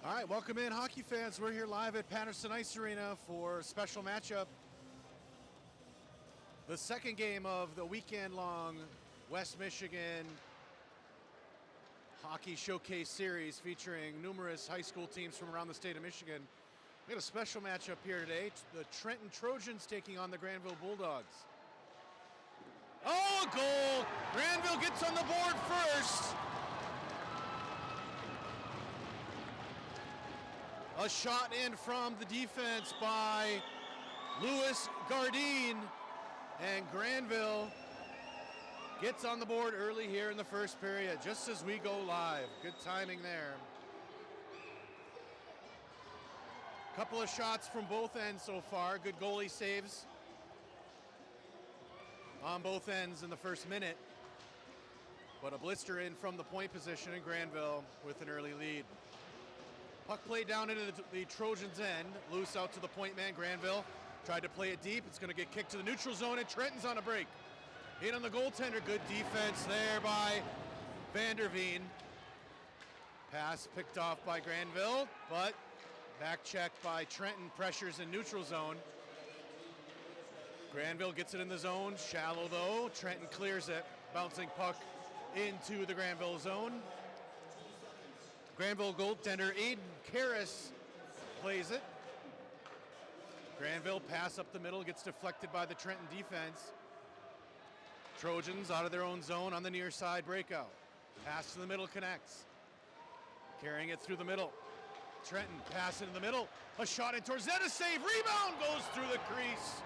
All right, welcome in, hockey fans. We're here live at Patterson Ice Arena for a special matchup. The second game of the weekend-long West Michigan Hockey Showcase Series featuring numerous high school teams from around the state of Michigan. We got a special matchup here today. The Trenton Trojans taking on the Grandville Bulldogs. Oh, a goal! Grandville gets on the board first. A shot in from the defense by Louis Gardine, and Grandville gets on the board early here in the first period, just as we go live. Good timing there. Couple of shots from both ends so far. Good goalie saves on both ends in the first minute. But a blister in from the point position in Grandville with an early lead. Puck played down into the Trojans' end. Loose out to the point man, Grandville. Tried to play it deep. It's going to get kicked to the neutral zone, and Trenton's on a break. In on the goaltender. Good defense there by Vanderveen. Pass picked off by Grandville, but back check by Trenton. Pressures in neutral zone. Grandville gets it in the zone. Shallow though. Trenton clears it. Bouncing puck into the Grandville zone. Grandville goaltender Aiden Karras plays it. Grandville pass up the middle, gets deflected by the Trenton defense. Trojans out of their own zone on the near side breakout. Pass to the middle connects. Carrying it through the middle. Trenton pass into the middle. A shot in towards net, a save. Rebound goes through the crease.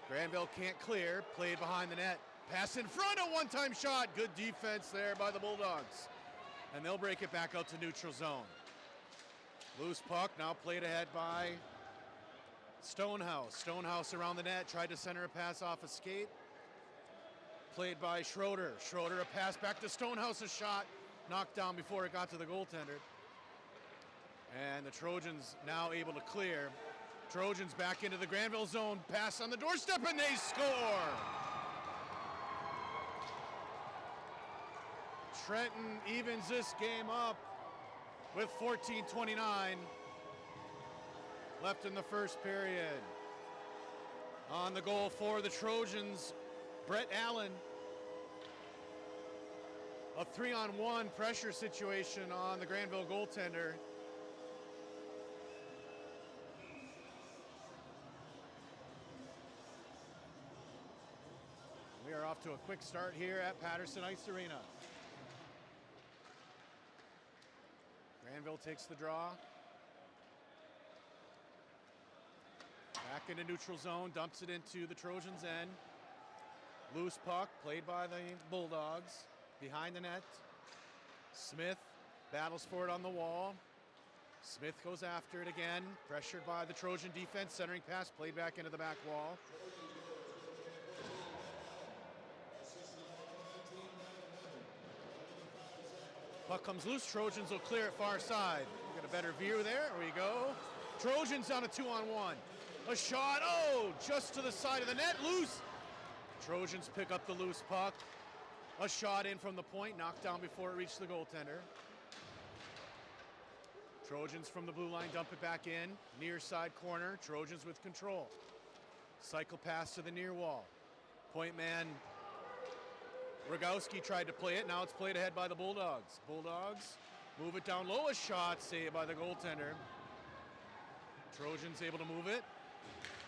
Grandville can't clear. Played behind the net. Pass in front, a one-time shot. Good defense there by the Bulldogs. And they'll break it back out to neutral zone. Loose puck, now played ahead by Stonehouse. Stonehouse around the net, tried to center a pass off a skate. Played by Schroeder. Schroeder a pass back to Stonehouse, a shot. Knocked down before it got to the goaltender. And the Trojans now able to clear. Trojans back into the Grandville zone. Pass on the doorstep and they score! Trenton evens this game up with 14:29 left in the first period. On the goal for the Trojans, Brett Allen. A 3-on-1 pressure situation on the Grandville goaltender. We are off to a quick start here at Patterson Ice Arena. Grandville takes the draw. Back into neutral zone, dumps it into the Trojans' end. Loose puck, played by the Bulldogs. Behind the net. Smith battles for it on the wall. Smith goes after it again. Pressured by the Trojan defense. Centering pass, played back into the back wall. Puck comes loose, Trojans will clear it far side. We got a better view there, there we go. Trojans on a 2-on-1. A shot, oh, just to the side of the net, loose. Trojans pick up the loose puck. A shot in from the point, knocked down before it reached the goaltender. Trojans from the blue line dump it back in. Near side corner, Trojans with control. Cycle pass to the near wall. Point man Rogowski tried to play it. Now it's played ahead by the Bulldogs. Bulldogs move it down low. A shot saved by the goaltender. Trojans able to move it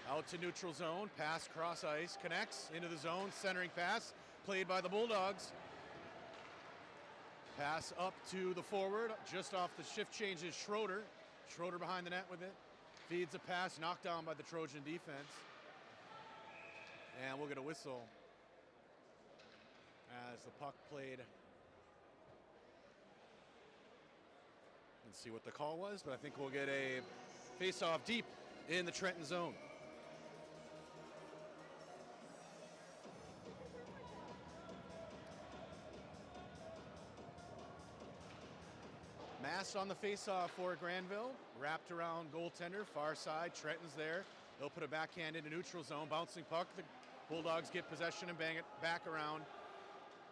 out to neutral zone. Pass cross ice. Connects into the zone. Centering pass played by the Bulldogs. Pass up to the forward. Just off the shift change is Schroeder. Schroeder behind the net with it. Feeds a pass. Knocked down by the Trojan defense. And we'll get a whistle as the puck played. Let's see what the call was, but I think we'll get a face-off deep in the Trenton zone. Mass on the face-off for Grandville. Wrapped around goaltender, far side. Trenton's there. They'll put a backhand into neutral zone. Bouncing puck. The Bulldogs get possession and bang it back around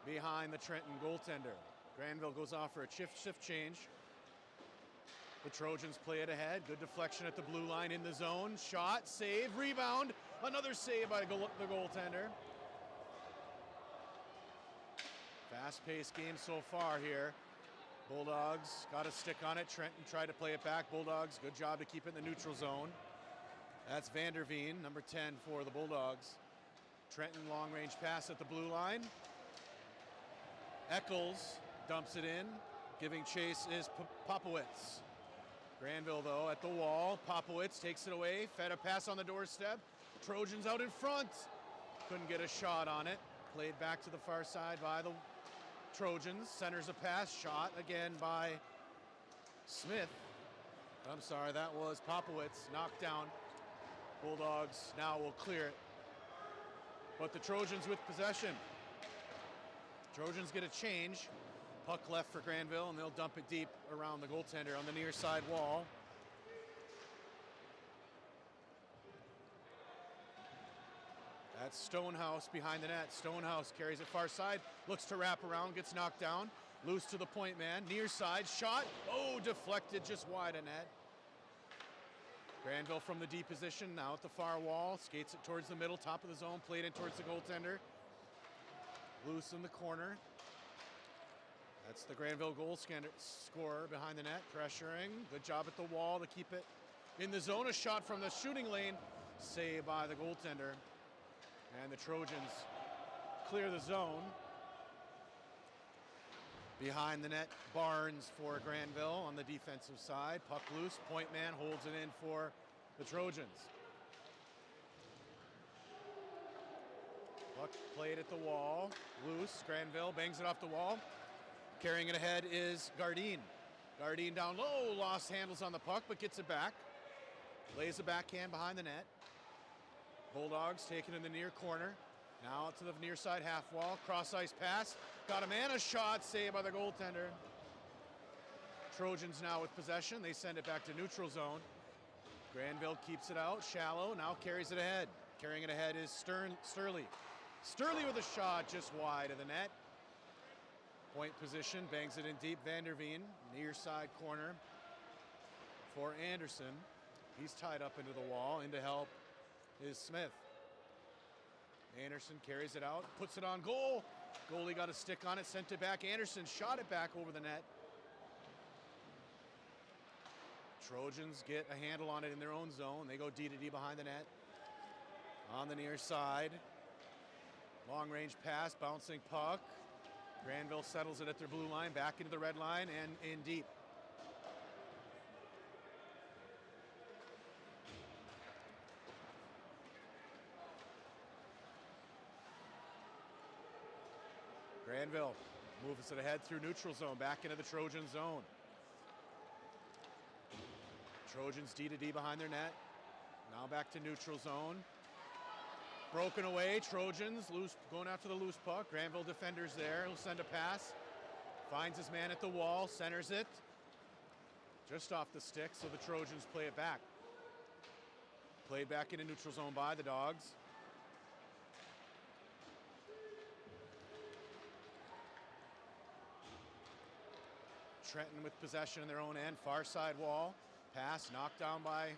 behind the Trenton goaltender. Grandville goes off for a shift change. The Trojans play it ahead. Good deflection at the blue line in the zone. Shot, save, rebound. Another save by the goaltender. Fast-paced game so far here. Bulldogs got a stick on it. Trenton tried to play it back. Bulldogs, good job to keep it in the neutral zone. That's Vanderveen, number 10 for the Bulldogs. Trenton long-range pass at the blue line. Eccles dumps it in. Giving chase is Popowitz. Grandville, though, at the wall. Popowitz takes it away. Fed a pass on the doorstep. Trojans out in front. Couldn't get a shot on it. Played back to the far side by the Trojans. Centers a pass. Shot again by Smith. I'm sorry, that was Popowitz. Knocked down. Bulldogs now will clear it. But the Trojans with possession. Trojans get a change. Puck left for Grandville, and they'll dump it deep around the goaltender on the near side wall. That's Stonehouse behind the net. Stonehouse carries it far side, looks to wrap around, gets knocked down. Loose to the point man, near side, shot. Oh, deflected just wide of net. Grandville from the deep position, now at the far wall, skates it towards the middle, top of the zone, played in towards the goaltender. Loose in the corner. That's the Grandville goal scorer behind the net, pressuring. Good job at the wall to keep it in the zone. A shot from the shooting lane, saved by the goaltender. And the Trojans clear the zone. Behind the net, Barnes for Grandville on the defensive side. Puck loose, point man holds it in for the Trojans. Puck played at the wall, loose. Grandville bangs it off the wall. Carrying it ahead is Gardine. Gardine down low, lost handles on the puck, but gets it back. Lays a backhand behind the net. Bulldogs taken in the near corner. Now to the near side half wall, cross ice pass. Got a man, a shot, saved by the goaltender. Trojans now with possession. They send it back to neutral zone. Grandville keeps it out, shallow, now carries it ahead. Carrying it ahead is Sturley. Sturley with a shot just wide of the net. Point position, bangs it in deep. Vanderveen, near side corner for Anderson. He's tied up into the wall. In to help is Smith. Anderson carries it out, puts it on goal. Goalie got a stick on it, sent it back. Anderson shot it back over the net. Trojans get a handle on it in their own zone. They go D to D behind the net. On the near side. Long range pass, bouncing puck. Grandville settles it at their blue line, back into the red line, and in deep. Grandville moves it ahead through neutral zone, back into the Trojan zone. Trojans D to D behind their net. Now back to neutral zone. Broken away, Trojans loose, going after the loose puck. Grandville defenders there, he'll send a pass. Finds his man at the wall, centers it. Just off the stick, so the Trojans play it back. Played back into neutral zone by the Dogs. Trenton with possession in their own end, far side wall. Pass knocked down by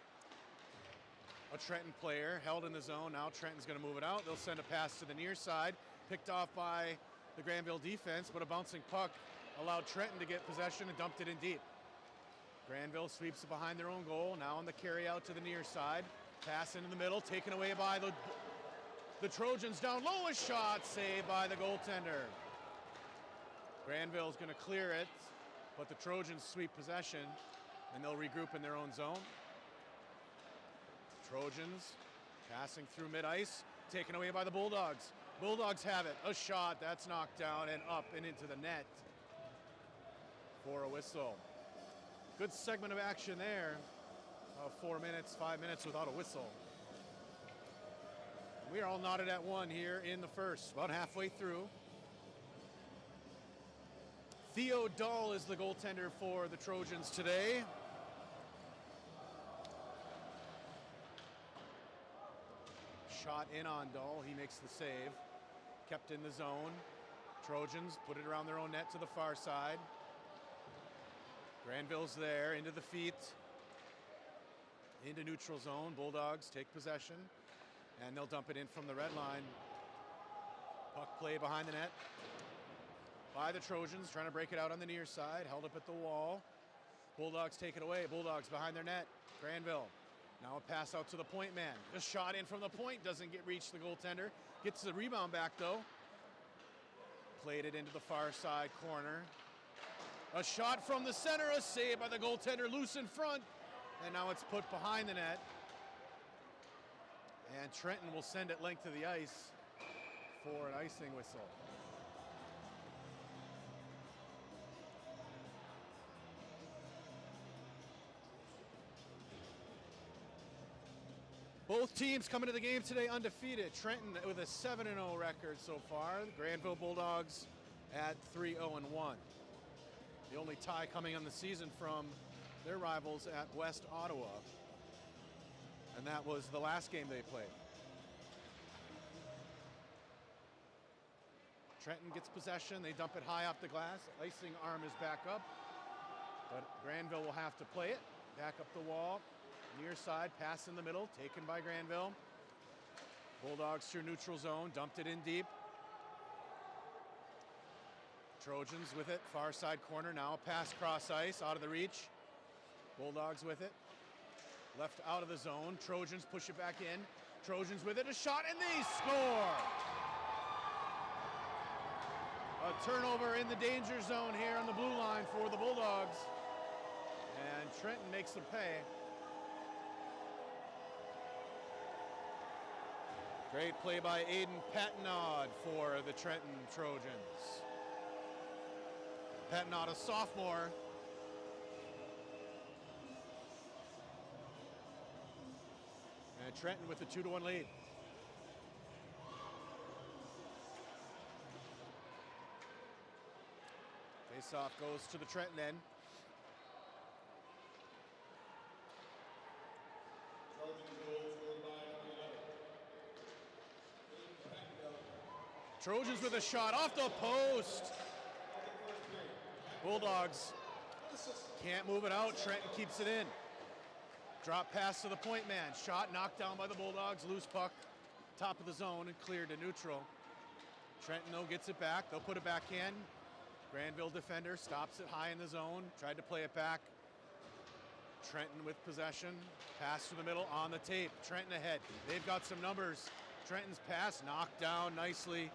a Trenton player, held in the zone. Now Trenton's going to move it out. They'll send a pass to the near side, picked off by the Grandville defense, but a bouncing puck allowed Trenton to get possession and dumped it in deep. Grandville sweeps it behind their own goal. Now on the carry out to the near side. Pass into the middle, taken away by the Trojans. Down low, a shot, saved by the goaltender. Grandville's going to clear it, but the Trojans sweep possession, and they'll regroup in their own zone. Trojans passing through mid-ice, taken away by the Bulldogs. Bulldogs have it, a shot, that's knocked down and up and into the net for a whistle. Good segment of action there. 4 minutes, 5 minutes without a whistle. We are all knotted at one here in the first, about halfway through. Theo Dahl is the goaltender for the Trojans today. Shot in on Dahl, he makes the save. Kept in the zone. Trojans put it around their own net to the far side. Grandville's there, into the feet, into neutral zone. Bulldogs take possession, and they'll dump it in from the red line. Puck play behind the net by the Trojans, trying to break it out on the near side, held up at the wall. Bulldogs take it away. Bulldogs behind their net. Grandville. Now a pass out to the point man. A shot in from the point, doesn't reach the goaltender. Gets the rebound back though. Played it into the far side corner. A shot from the center, a save by the goaltender, loose in front. And now it's put behind the net. And Trenton will send it length of the ice for an icing whistle. Both teams coming to the game today undefeated. Trenton with a 7-0 record so far. The Grandville Bulldogs at 3-0-1. The only tie coming on the season from their rivals at West Ottawa. And that was the last game they played. Trenton gets possession. They dump it high off the glass. Icing arm is back up. But Grandville will have to play it. Back up the wall. Near side, pass in the middle, taken by Grandville. Bulldogs through neutral zone, dumped it in deep. Trojans with it, far side corner, now a pass cross ice, out of the reach. Bulldogs with it, left out of the zone. Trojans push it back in. Trojans with it, a shot, and they score! A turnover in the danger zone here on the blue line for the Bulldogs. And Trenton makes them pay. Great play by Aiden Pattonod for the Trenton Trojans. Pattonod, a sophomore. And Trenton with the 2-1 lead. Face-off goes to the Trenton end. Trojans with a shot off the post. Bulldogs can't move it out. Trenton keeps it in. Drop pass to the point man. Shot knocked down by the Bulldogs. Loose puck. Top of the zone and cleared to neutral. Trenton though gets it back. They'll put it back in. Grandville defender stops it high in the zone. Tried to play it back. Trenton with possession. Pass to the middle on the tape. Trenton ahead. They've got some numbers. Trenton's pass knocked down nicely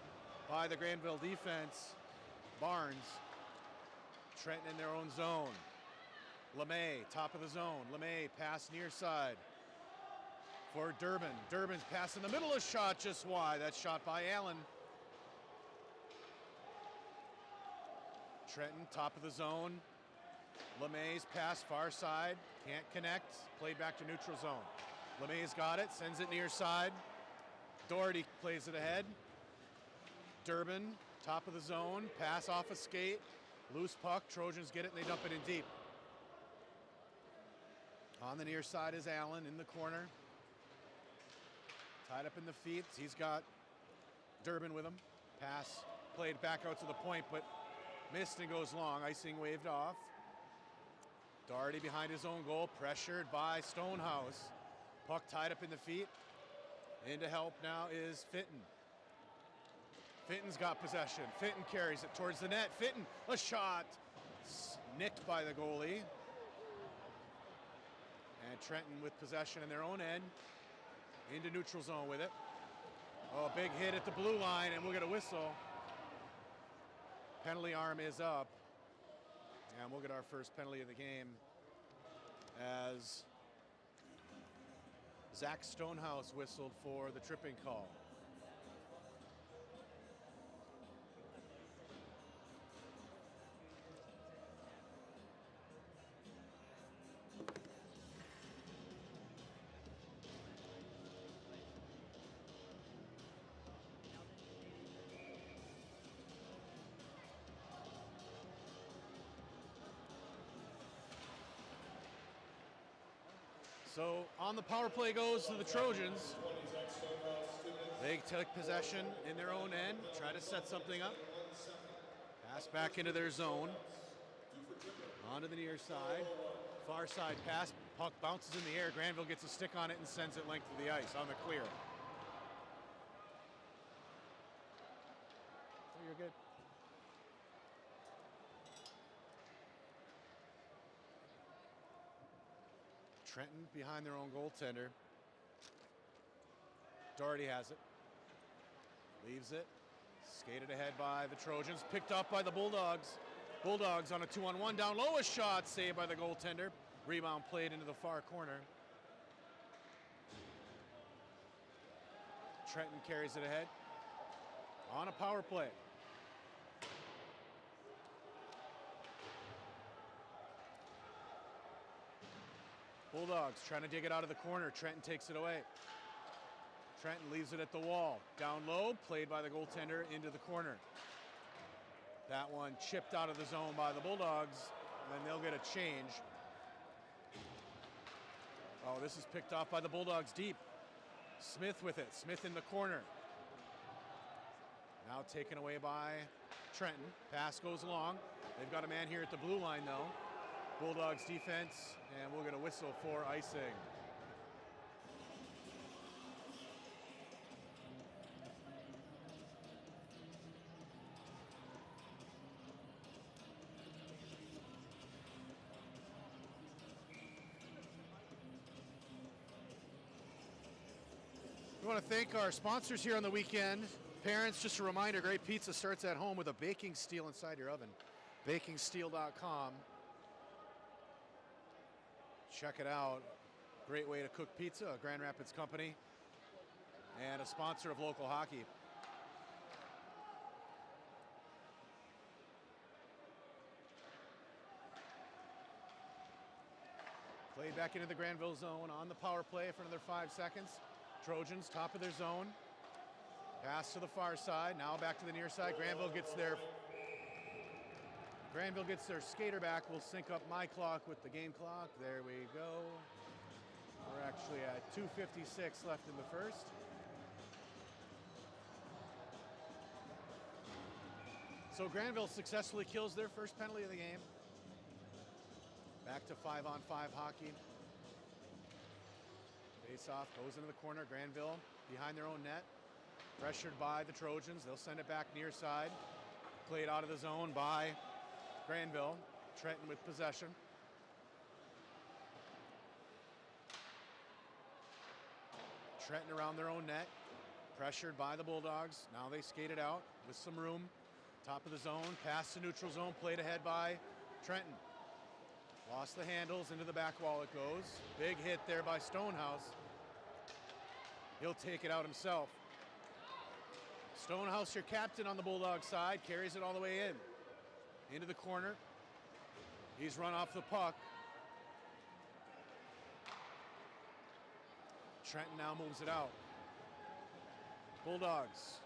by the Grandville defense. Barnes. Trenton in their own zone. LeMay, top of the zone. LeMay, pass near side for Durbin. Durbin's pass in the middle, a shot just wide. That's shot by Allen. Trenton, top of the zone. LeMay's pass far side. Can't connect. Played back to neutral zone. LeMay's got it. Sends it near side. Doherty plays it ahead. Durbin, top of the zone. Pass off a skate. Loose puck. Trojans get it and they dump it in deep. On the near side is Allen in the corner. Tied up in the feet. He's got Durbin with him. Pass played back out to the point, but missed and goes long. Icing waved off. Doherty behind his own goal. Pressured by Stonehouse. Puck tied up in the feet. In to help now is Fitton. Fitton's got possession. Fitton carries it towards the net. Fitton, a shot. Nicked by the goalie. And Trenton with possession in their own end. Into neutral zone with it. Oh, big hit at the blue line, and we'll get a whistle. Penalty arm is up. And we'll get our first penalty of the game as Zach Stonehouse whistled for the tripping call. So on the power play goes to the Trojans. They take possession in their own end, try to set something up. Pass back into their zone. Onto the near side. Far side pass. Puck bounces in the air. Grandville gets a stick on it and sends it length of the ice on the clear. Oh, you're good. Trenton behind their own goaltender. Doherty has it. Leaves it. Skated ahead by the Trojans. Picked up by the Bulldogs. Bulldogs on a 2-on-1. Down low, a shot saved by the goaltender. Rebound played into the far corner. Trenton carries it ahead. On a power play. Bulldogs trying to dig it out of the corner. Trenton takes it away. Trenton leaves it at the wall. Down low, played by the goaltender into the corner. That one chipped out of the zone by the Bulldogs, and they'll get a change. Oh, this is picked off by the Bulldogs deep. Smith with it. Smith in the corner. Now taken away by Trenton. Pass goes long. They've got a man here at the blue line, though. Bulldogs defense, and we'll get a whistle for icing. We want to thank our sponsors here on the weekend. Parents, just a reminder, great pizza starts at home with a baking steel inside your oven. BakingSteel.com. Check it out. Great way to cook pizza, a Grand Rapids company, and a sponsor of local hockey. Played back into the Grandville zone on the power play for another 5 seconds. Trojans, top of their zone. Pass to the far side, now back to the near side. Grandville gets their skater back. We'll sync up my clock with the game clock. There we go. We're actually at 2:56 left in the first. So Grandville successfully kills their first penalty of the game. Back to 5-on-5 hockey. Face-off goes into the corner. Grandville behind their own net. Pressured by the Trojans. They'll send it back near side. Played out of the zone by Grandville. Trenton with possession. Trenton around their own net. Pressured by the Bulldogs. Now they skate it out with some room. Top of the zone. Pass to neutral zone. Played ahead by Trenton. Lost the handles. Into the back wall it goes. Big hit there by Stonehouse. He'll take it out himself. Stonehouse, your captain on the Bulldog side, carries it all the way in. Into the corner. He's run off the puck. Trenton now moves it out. Bulldogs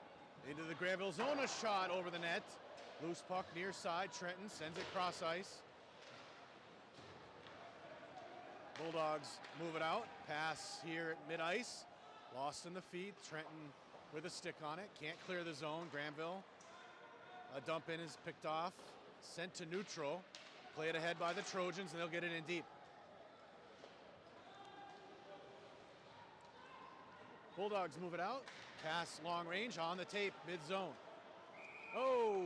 into the Grandville zone. A shot over the net. Loose puck near side. Trenton sends it cross ice. Bulldogs move it out. Pass here at mid-ice. Lost in the feet. Trenton with a stick on it. Can't clear the zone. Grandville. A dump in is picked off. Sent to neutral. Played ahead by the Trojans, and they'll get it in deep. Bulldogs move it out. Pass long range on the tape, mid-zone. Oh!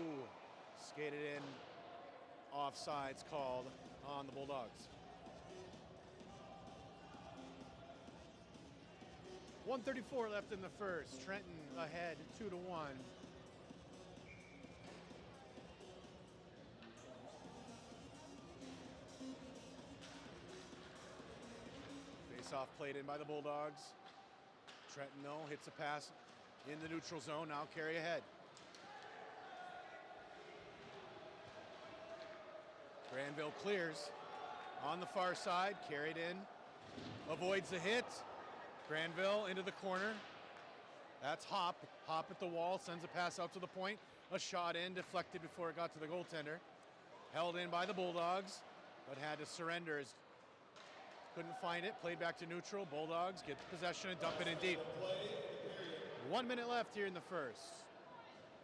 Skated in. Offsides called on the Bulldogs. 1:34 left in the first. Trenton ahead 2-1. Face-off played in by the Bulldogs. Trenton, though, hits a pass in the neutral zone. Now carry ahead. Grandville clears on the far side. Carried in. Avoids the hit. Grandville into the corner. That's Hop. Hop at the wall. Sends a pass out to the point. A shot in. Deflected before it got to the goaltender. Held in by the Bulldogs, but had to surrender. Couldn't find it. Played back to neutral. Bulldogs get possession and dump it in deep. 1 minute left here in the first.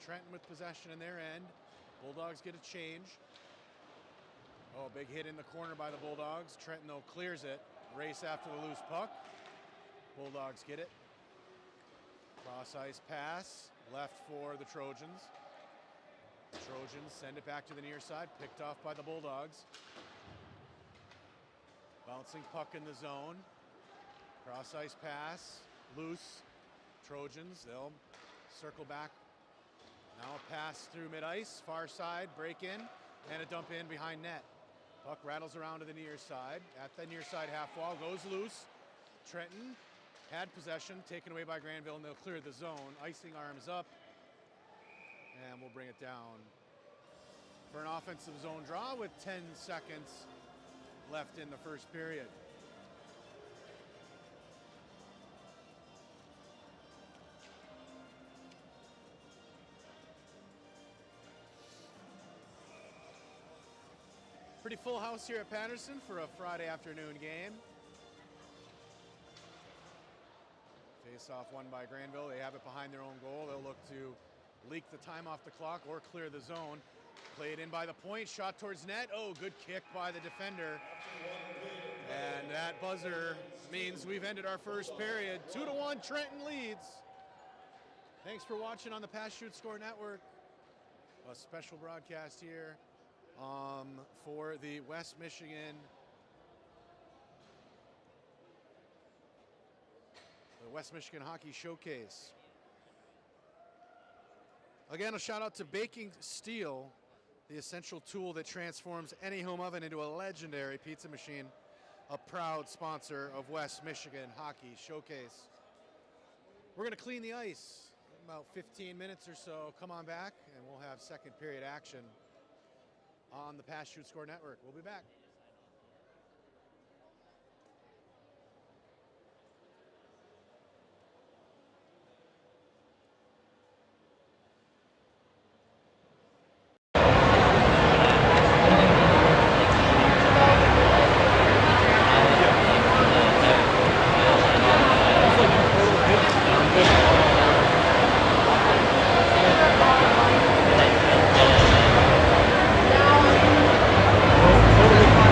Trenton with possession in their end. Bulldogs get a change. Oh, big hit in the corner by the Bulldogs. Trenton, though, clears it. Race after the loose puck. Bulldogs get it. Cross ice pass. Left for the Trojans. Trojans send it back to the near side. Picked off by the Bulldogs. Bouncing puck in the zone. Cross ice pass. Loose. Trojans, they'll circle back. Now a pass through mid-ice. Far side, break in, and a dump in behind net. Puck rattles around to the near side. At the near side half wall, goes loose. Trenton had possession, taken away by Grandville, and they'll clear the zone. Icing arms up, and we'll bring it down for an offensive zone draw with 10 seconds left in the first period. Pretty full house here at Patterson for a Friday afternoon game. Face-off won by Grandville. They have it behind their own goal. They'll look to leak the time off the clock or clear the zone. Played in by the point, shot towards net. Oh, good kick by the defender. And that buzzer means we've ended our first period. 2-1, Trenton leads. Thanks for watching on the Pass Shoot Score Network. A special broadcast here for the West Michigan Hockey Showcase. Again, a shout out to Baking Steel, the essential tool that transforms any home oven into a legendary pizza machine, a proud sponsor of West Michigan Hockey Showcase. We're going to clean the ice in about 15 minutes or so. Come on back and we'll have second period action on the Pass Shoot Score Network. We'll be back. Totally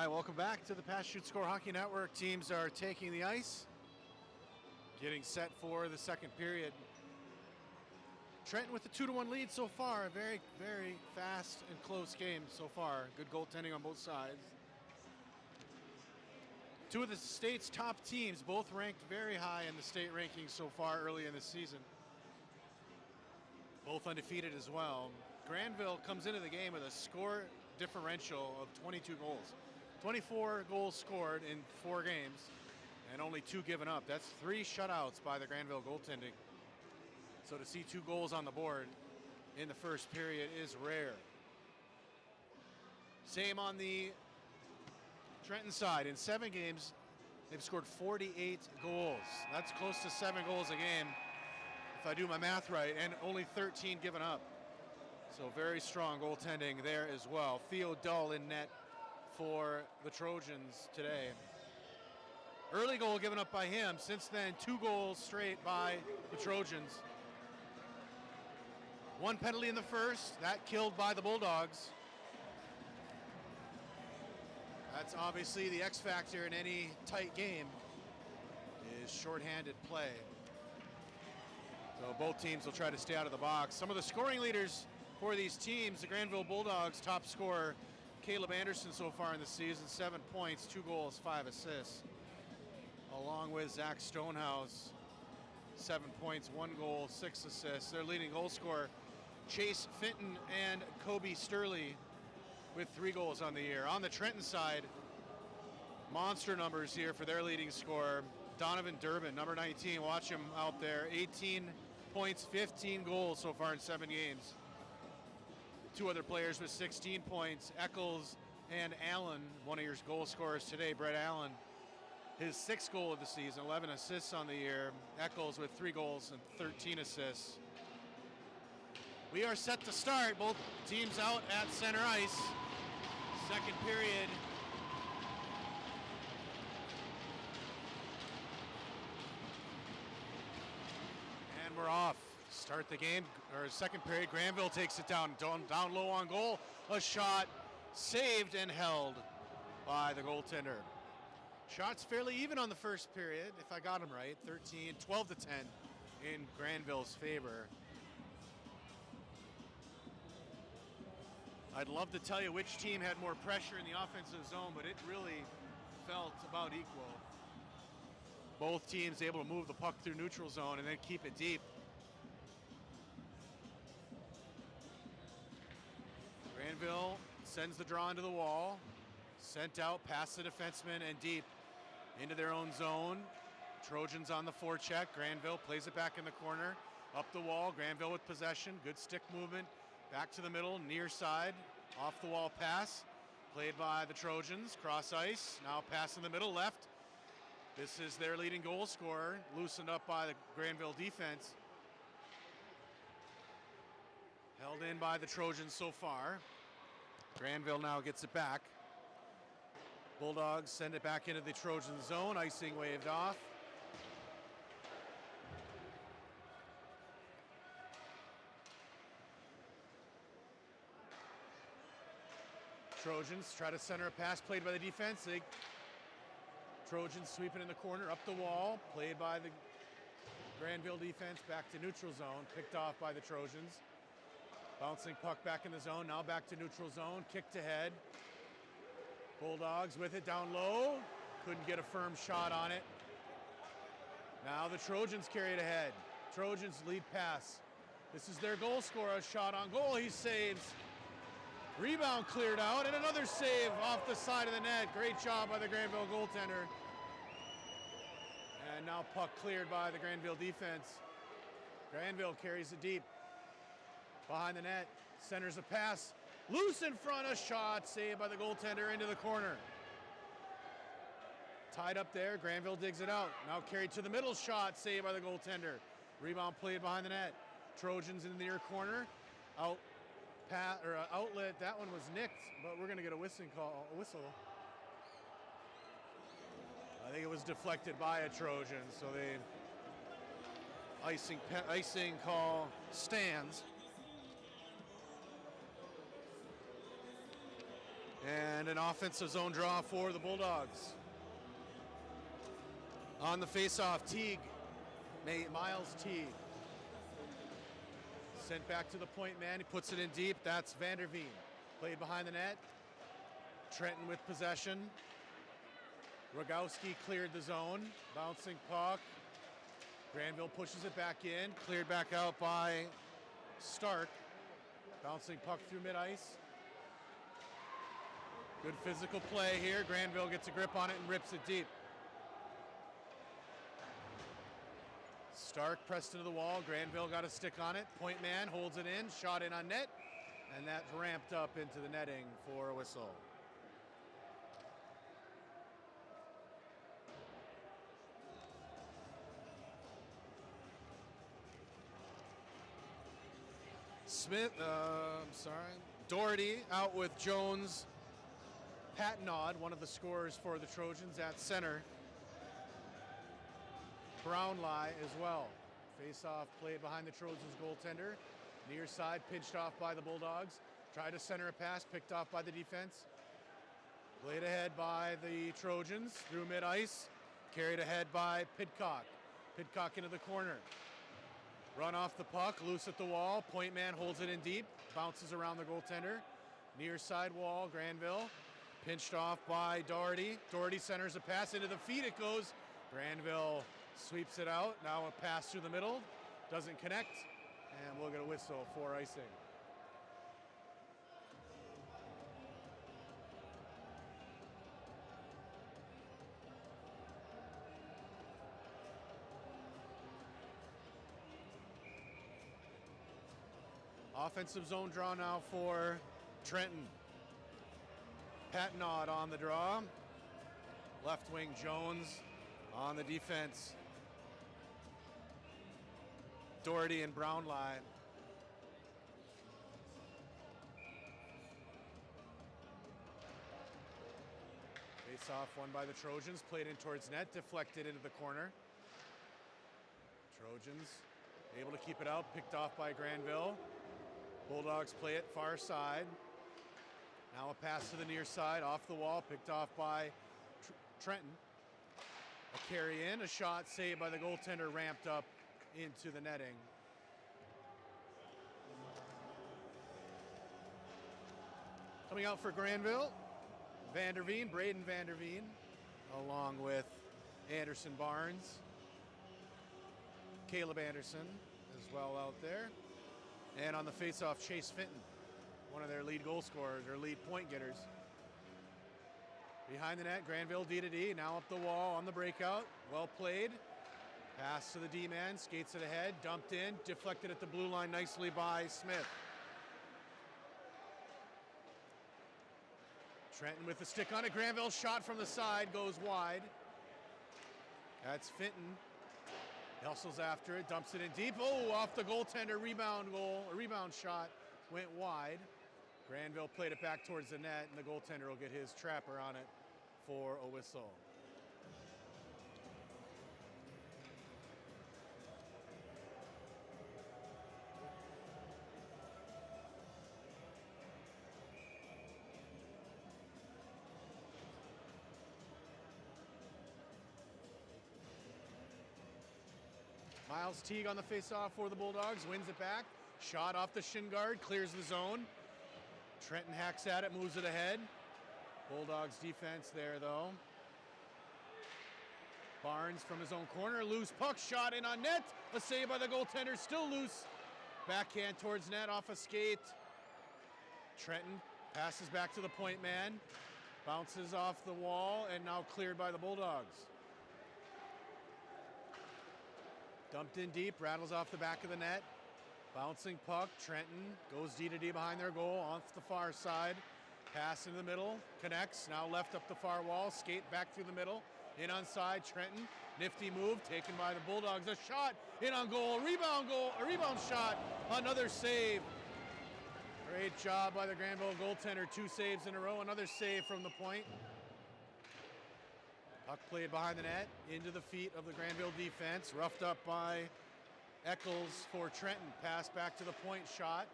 Hi, welcome back to the Pass Shoot Score Hockey Network. Teams are taking the ice, getting set for the second period. Trenton with a 2-1 lead so far. A very, very fast and close game so far. Good goaltending on both sides. Two of the state's top teams, both ranked very high in the state rankings so far early in the season. Both undefeated as well. Grandville comes into the game with a score differential of 22 goals. 24 goals scored in 4 games and only 2 given up. That's 3 shutouts by the Grandville goaltending. So to see 2 goals on the board in the first period is rare. Same on the Trenton side. In 7 games, they've scored 48 goals. That's close to 7 goals a game, if I do my math right, and only 13 given up. So very strong goaltending there as well. Theo Dull in net for the Trojans today. Early goal given up by him. Since then, 2 goals straight by the Trojans. 1 penalty in the first, that killed by the Bulldogs. That's obviously the X factor in any tight game, is shorthanded play. So both teams will try to stay out of the box. Some of the scoring leaders for these teams, the Grandville Bulldogs top scorer, Caleb Anderson so far in the season, 7 points, 2 goals, 5 assists. Along with Zach Stonehouse, 7 points, 1 goal, 6 assists. Their leading goal scorer, Chase Fenton and Kobe Sturley, with 3 goals on the year. On the Trenton side, monster numbers here for their leading scorer, Donovan Durbin, number 19. Watch him out there, 18 points, 15 goals so far in 7 games. 2 other players with 16 points, Eccles and Allen, one of your goal scorers today, Brett Allen. His 6th goal of the season, 11 assists on the year. Eccles with 3 goals and 13 assists. We are set to start, both teams out at center ice. Second period. And we're off. Start the game, or second period. Grandville takes it down low on goal. A shot saved and held by the goaltender. Shots fairly even on the first period, if I got them right. 12 to 10 in Grandville's favor. I'd love to tell you which team had more pressure in the offensive zone, but it really felt about equal. Both teams able to move the puck through neutral zone and then keep it deep. Grandville sends the draw into the wall, sent out past the defenseman and deep into their own zone. Trojans on the forecheck. Grandville plays it back in the corner, up the wall. Grandville with possession, good stick movement, back to the middle, near side, off the wall pass, played by the Trojans, cross ice, now pass in the middle, left. This is their leading goal scorer, loosened up by the Grandville defense. Held in by the Trojans so far. Grandville now gets it back. Bulldogs send it back into the Trojan zone. Icing waved off. Trojans try to center a pass played by the defense. Trojans sweeping in the corner, up the wall, played by the Grandville defense, back to neutral zone, picked off by the Trojans. Bouncing puck back in the zone, now back to neutral zone, kicked ahead. Bulldogs with it down low, couldn't get a firm shot on it. Now the Trojans carry it ahead. Trojans lead pass. This is their goal scorer, a shot on goal, he saves. Rebound cleared out, and another save off the side of the net. Great job by the Grandville goaltender. And now puck cleared by the Grandville defense. Grandville carries it deep. Behind the net, centers a pass. Loose in front, a shot, saved by the goaltender into the corner. Tied up there, Grandville digs it out. Now carried to the middle, shot, saved by the goaltender. Rebound played behind the net. Trojans in the near corner. Outlet, that one was nicked, but we're gonna get a whistle. I think it was deflected by a Trojan, so the icing call stands. And an offensive zone draw for the Bulldogs. On the face-off, Teague, Miles Teague. Sent back to the point man, he puts it in deep, that's Vanderveen. Played behind the net. Trenton with possession. Rogowski cleared the zone, bouncing puck. Grandville pushes it back in, cleared back out by Stark. Bouncing puck through mid-ice. Good physical play here. Grandville gets a grip on it and rips it deep. Stark pressed into the wall. Grandville got a stick on it. Point man holds it in, shot in on net, and that's ramped up into the netting for a whistle. Doherty out with Jones. Patnod, one of the scorers for the Trojans at center. Brownlie as well. Face-off played behind the Trojans goaltender. Near side, pinched off by the Bulldogs. Tried to center a pass, picked off by the defense. Played ahead by the Trojans through mid-ice. Carried ahead by Pidcock. Pidcock into the corner. Run off the puck, loose at the wall. Point man holds it in deep, bounces around the goaltender. Near side wall, Grandville. Pinched off by Doherty. Doherty centers a pass into the feet, it goes. Grandville sweeps it out. Now a pass through the middle. Doesn't connect. And we'll get a whistle for icing. Offensive zone draw now for Trenton. Patnod on the draw. Left wing Jones on the defense. Doherty and Brownlie. Face off won by the Trojans. Played in towards net. Deflected into the corner. Trojans able to keep it out. Picked off by Grandville. Bulldogs play it far side. Now a pass to the near side, off the wall, picked off by Trenton. A carry in, a shot saved by the goaltender, ramped up into the netting. Coming out for Grandville, Vanderveen, Braden Vanderveen, along with Anderson Barnes. Caleb Anderson as well out there. And on the face-off, Chase Fenton, one of their lead goal scorers, or lead point getters. Behind the net, Grandville D-to-D, now up the wall on the breakout. Well played. Pass to the D-man, skates it ahead, dumped in, deflected at the blue line nicely by Smith. Trenton with the stick on it. Grandville shot from the side, goes wide. That's Fenton. Hustles after it, dumps it in deep. Oh, off the goaltender, rebound shot went wide. Grandville played it back towards the net, and the goaltender will get his trapper on it for a whistle. Miles Teague on the face-off for the Bulldogs, wins it back. Shot off the shin guard, clears the zone. Trenton hacks at it, moves it ahead. Bulldogs defense there though. Barnes from his own corner, loose puck, shot in on net. A save by the goaltender, still loose. Backhand towards net, off a skate. Trenton passes back to the point man. Bounces off the wall and now cleared by the Bulldogs. Dumped in deep, rattles off the back of the net. Bouncing puck, Trenton goes D-to-D behind their goal, off the far side. Pass in the middle, connects, now left up the far wall, skate back through the middle. In on side, Trenton, nifty move, taken by the Bulldogs. A shot, in on goal, a rebound shot, another save. Great job by the Grandville goaltender, 2 saves in a row, another save from the point. Puck played behind the net, into the feet of the Grandville defense, roughed up by Eccles for Trenton. Pass back to the point, shot,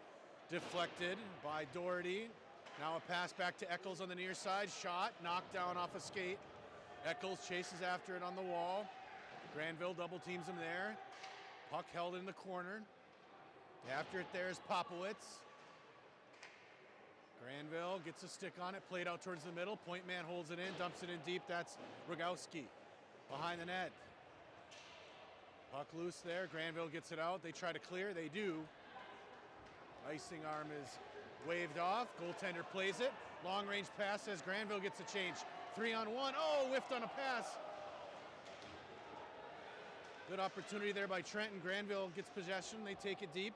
deflected by Doherty. Now a pass back to Eccles on the near side. Shot, knocked down off a skate. Eccles chases after it on the wall. Grandville double teams him there. Puck held in the corner. After it there is Popowitz. Grandville gets a stick on it, played out towards the middle. Point man holds it in, dumps it in deep. That's Rogowski behind the net. Puck loose there. Grandville gets it out. They try to clear. They do. Icing arm is waved off. Goaltender plays it. Long range pass as Grandville gets a change. 3-on-1. Oh, whiffed on a pass. Good opportunity there by Trenton. Grandville gets possession. They take it deep.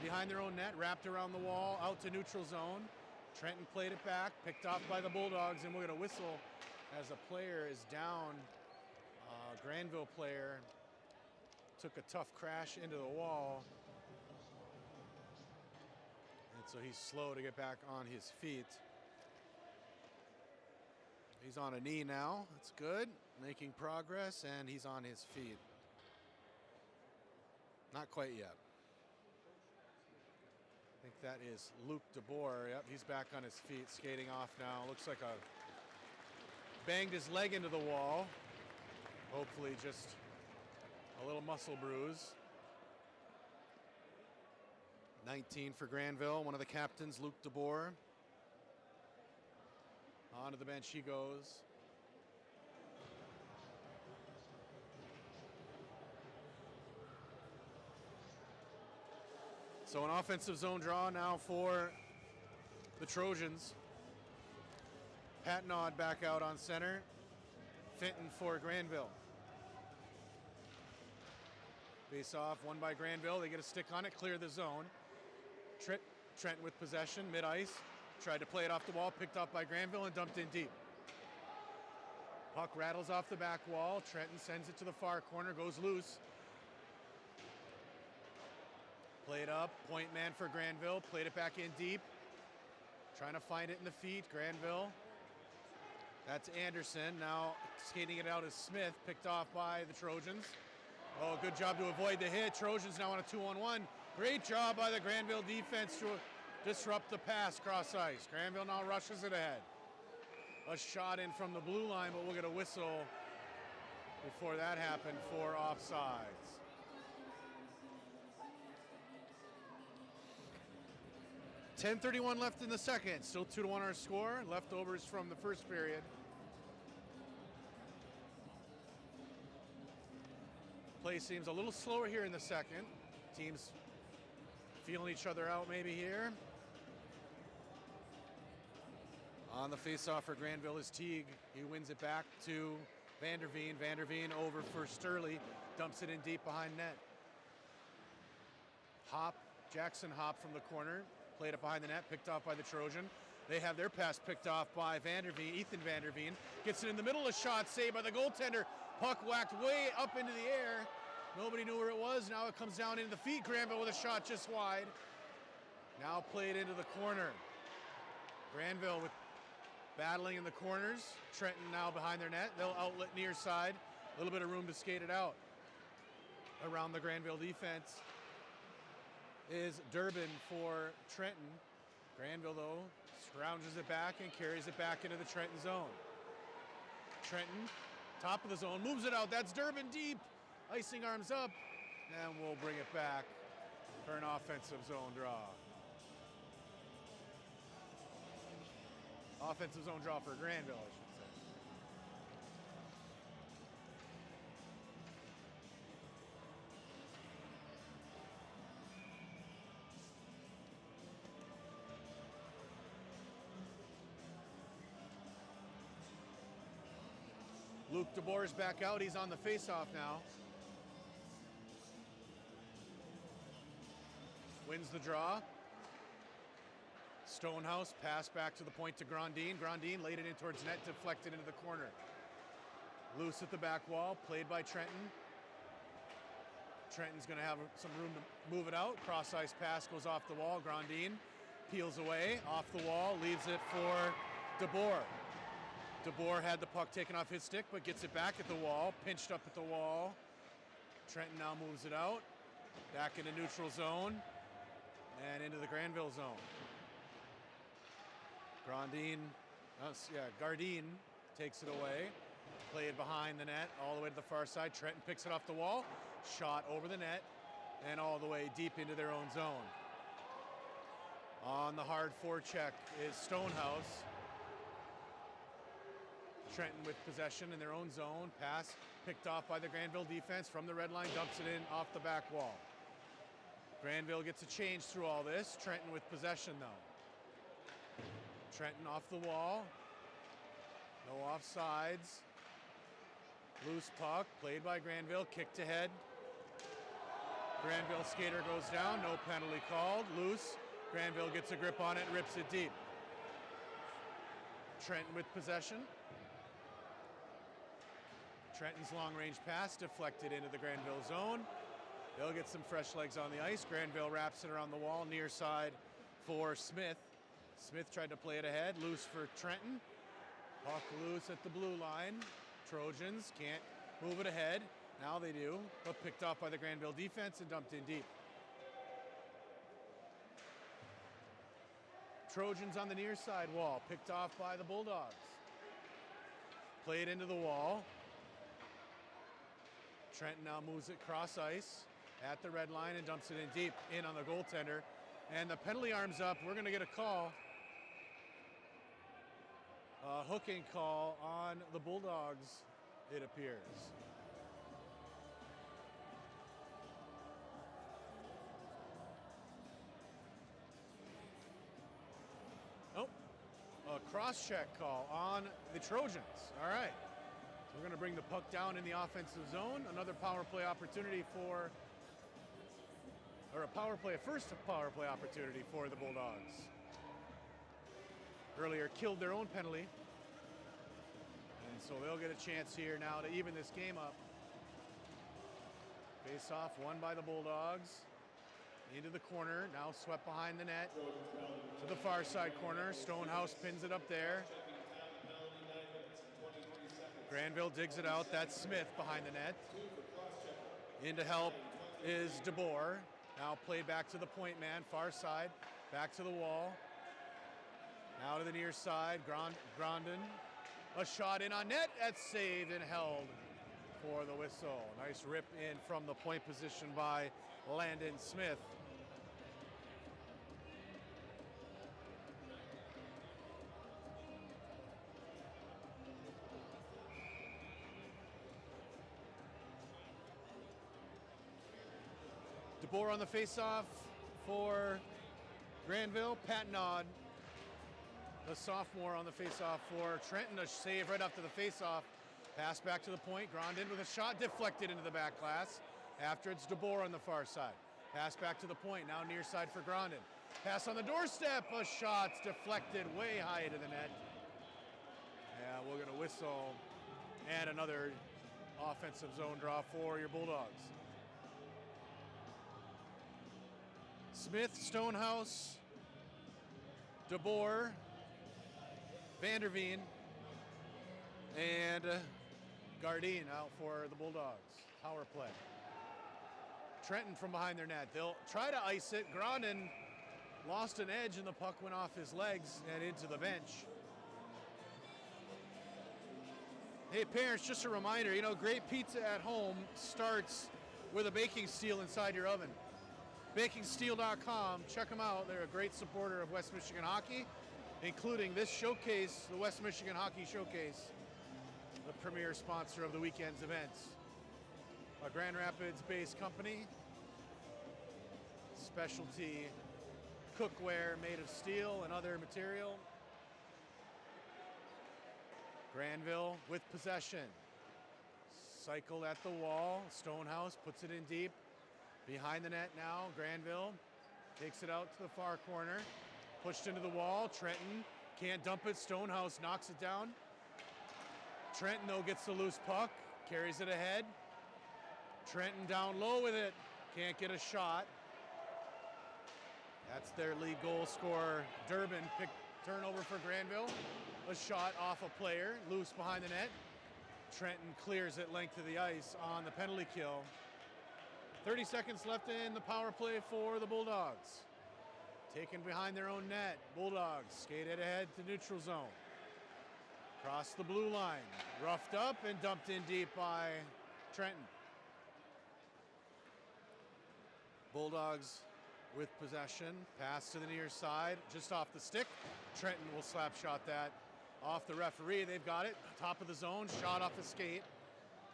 Behind their own net, wrapped around the wall, out to neutral zone. Trenton played it back, picked off by the Bulldogs, and we're going to whistle as a player is down. Grandville player took a tough crash into the wall. And so he's slow to get back on his feet. He's on a knee now. That's good. Making progress, and he's on his feet. Not quite yet. I think that is Luke DeBoer. Yep, he's back on his feet, skating off now. Looks like banged his leg into the wall. Hopefully just a little muscle bruise. 19 for Grandville, one of the captains, Luke DeBoer. Onto the bench he goes. So an offensive zone draw now for the Trojans. Patnod back out on center. Fenton for Grandville. Face off, won by Grandville. They get a stick on it, clear the zone. Trenton with possession, mid-ice. Tried to play it off the wall, picked up by Grandville and dumped in deep. Puck rattles off the back wall. Trenton sends it to the far corner, goes loose. Played up, point man for Grandville, played it back in deep. Trying to find it in the feet, Grandville. That's Anderson, now skating it out is Smith, picked off by the Trojans. Oh, good job to avoid the hit. Trojans now on a 2-on-1. Great job by the Grandville defense to disrupt the pass cross ice. Grandville now rushes it ahead. A shot in from the blue line, but we'll get a whistle before that happened for offsides. .10:31 left in the second. Still 2-1 our score. Leftovers from the first period. Play seems a little slower here in the second. Teams feeling each other out maybe here. On the face-off for Grandville is Teague. He wins it back to Vanderveen. Vanderveen over for Sturley. Dumps it in deep behind net. Jackson Hop from the corner. Played it behind the net, picked off by the Trojan. They have their pass picked off by Vanderveen. Ethan Vanderveen gets it in the middle. A shot saved by the goaltender. Puck whacked way up into the air. Nobody knew where it was. Now it comes down into the feet. Grandville with a shot just wide. Now played into the corner. Grandville with battling in the corners. Trenton now behind their net. They'll outlet near side. A little bit of room to skate it out. Around the Grandville defense is Durbin for Trenton. Grandville, though, scrounges it back and carries it back into the Trenton zone. Trenton, top of the zone, moves it out. That's Durbin deep. Icing arms up, and we'll bring it back for an offensive zone draw. Offensive zone draw for Grandville, I should say. Luke DeBoer's back out. He's on the face-off now. Wins the draw. Stonehouse, pass back to the point to Grandin. Grandin laid it in towards net, deflected into the corner. Loose at the back wall, played by Trenton. Trenton's gonna have some room to move it out. Cross ice pass goes off the wall. Grandin peels away, off the wall, leaves it for DeBoer. DeBoer had the puck taken off his stick, but gets it back at the wall, pinched up at the wall. Trenton now moves it out, back into neutral zone, and into the Grandville zone. Gardine takes it away. Played behind the net all the way to the far side. Trenton picks it off the wall. Shot over the net and all the way deep into their own zone. On the hard forecheck is Stonehouse. Trenton with possession in their own zone. Pass picked off by the Grandville defense from the red line. Dumps it in off the back wall. Grandville gets a change through all this. Trenton with possession though. Trenton off the wall. No offsides. Loose puck played by Grandville. Kicked ahead. Grandville skater goes down. No penalty called. Loose. Grandville gets a grip on it, rips it deep. Trenton with possession. Trenton's long-range pass deflected into the Grandville zone. They'll get some fresh legs on the ice. Grandville wraps it around the wall, near side for Smith. Smith tried to play it ahead, loose for Trenton. Puck loose at the blue line. Trojans can't move it ahead. Now they do, but picked off by the Grandville defense and dumped in deep. Trojans on the near side wall, picked off by the Bulldogs. Played into the wall. Trenton now moves it cross ice at the red line and dumps it in deep, in on the goaltender. And the penalty arm's up. We're gonna get a call. A hooking call on the Bulldogs, it appears. Oh, a cross-check call on the Trojans. All right. So we're going to bring the puck down in the offensive zone. Another power play opportunity first power play opportunity for the Bulldogs. Earlier killed their own penalty. And so they'll get a chance here now to even this game up. Face off won by the Bulldogs. Into the corner, now swept behind the net. To the far side corner, Stonehouse pins it up there. Grandville digs it out, that's Smith behind the net. In to help is DeBoer. Now played back to the point man, far side, back to the wall. Now to the near side, Grandin. A shot in on net, that's saved and held for the whistle. Nice rip in from the point position by Landon Smith. DeBoer on the face-off for Grandville. Pat Nod, the sophomore, on the face-off for Trenton. A save right after the face-off. Pass back to the point. Grandin with a shot deflected into the back glass. After it's DeBoer on the far side. Pass back to the point. Now near side for Grandin. Pass on the doorstep. A shot's deflected way high into the net. Yeah, we're going to whistle. And another offensive zone draw for your Bulldogs. Smith, Stonehouse, DeBoer, Vanderveen, and Gardine out for the Bulldogs. Power play. Trenton from behind their net. They'll try to ice it. Grandin lost an edge and the puck went off his legs and into the bench. Hey parents, just a reminder, great pizza at home starts with a baking steel inside your oven. BakingSteel.com, check them out. They're a great supporter of West Michigan hockey, including this showcase, the West Michigan Hockey Showcase, the premier sponsor of the weekend's events. A Grand Rapids-based company, specialty cookware made of steel and other material. Granville with possession. Cycled at the wall. Stonehouse puts it in deep. Behind the net now, Grandville takes it out to the far corner. Pushed into the wall, Trenton can't dump it. Stonehouse knocks it down. Trenton, though, gets the loose puck, carries it ahead. Trenton down low with it, can't get a shot. That's their lead goal scorer, Durbin. Turnover for Granville. A shot off a player, loose behind the net. Trenton clears it length of the ice on the penalty kill. 30 seconds left in the power play for the Bulldogs. taken behind their own net. Bulldogs skated ahead to neutral zone. Across the blue line, roughed up and dumped in deep by Trenton. Bulldogs with possession, pass to the near side, just off the stick. Trenton will slap shot that off the referee. They've got it, top of the zone, shot off the skate.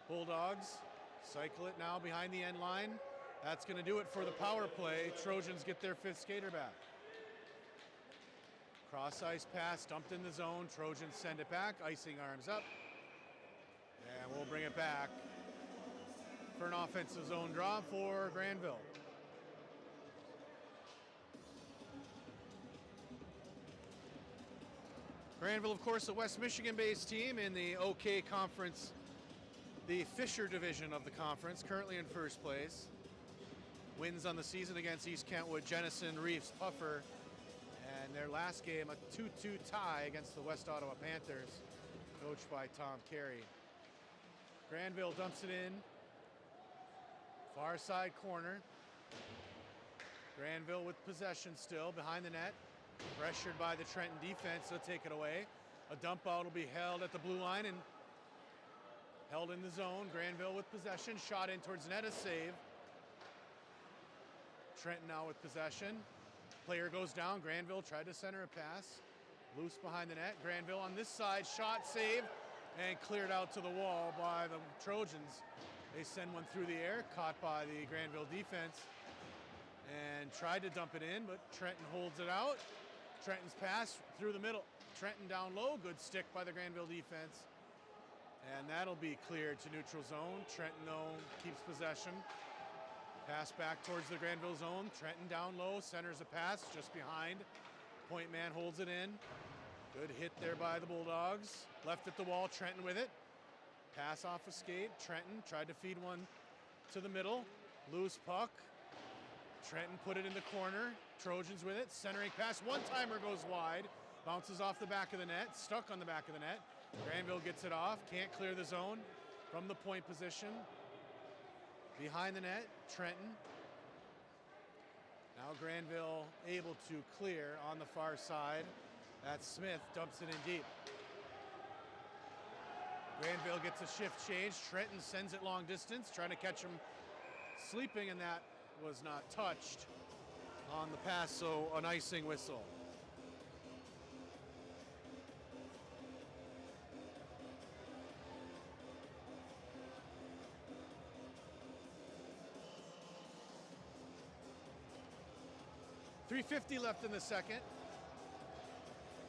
Bulldogs cycle it now behind the end line. That's going to do it for the power play. Trojans get their fifth skater back. Cross ice pass, dumped in the zone. Trojans send it back, icing arms up. And we'll bring it back for an offensive zone draw for Grandville. Grandville, of course, a West Michigan-based team in the OK Conference, the Fisher division of the conference, currently in first place. Wins on the season against East Kentwood, Jenison, Reefs, Puffer, and their last game, a 2-2 tie against the West Ottawa Panthers, coached by Tom Carey. Grandville dumps it in, far side corner. Grandville with possession still, behind the net. Pressured by the Trenton defense, they'll take it away. A dump out will be held at the blue line and held in the zone. Grandville with possession, shot in towards net, a save. Trenton now with possession. Player goes down, Grandville tried to center a pass. Loose behind the net, Grandville on this side, shot, save, and cleared out to the wall by the Trojans. They send one through the air, caught by the Grandville defense, and tried to dump it in, but Trenton holds it out. Trenton's pass through the middle. Trenton down low, good stick by the Grandville defense. And that'll be cleared to neutral zone. Trenton, though, keeps possession. Pass back towards the Grandville zone. Trenton down low, centers a pass just behind. Point man holds it in. Good hit there by the Bulldogs. Left at the wall, Trenton with it. Pass off a skate. Trenton tried to feed one to the middle. Loose puck. Trenton put it in the corner. Trojans with it. Centering pass. One-timer goes wide. Bounces off the back of the net. Stuck on the back of the net. Grandville gets it off. Can't clear the zone from the point position. Behind the net, Trenton. Now Grandville able to clear on the far side. That's Smith. Dumps it in deep. Grandville gets a shift change. Trenton sends it long distance. Trying to catch him sleeping, and that was not touched on the pass, so an icing whistle. .350 left in the second.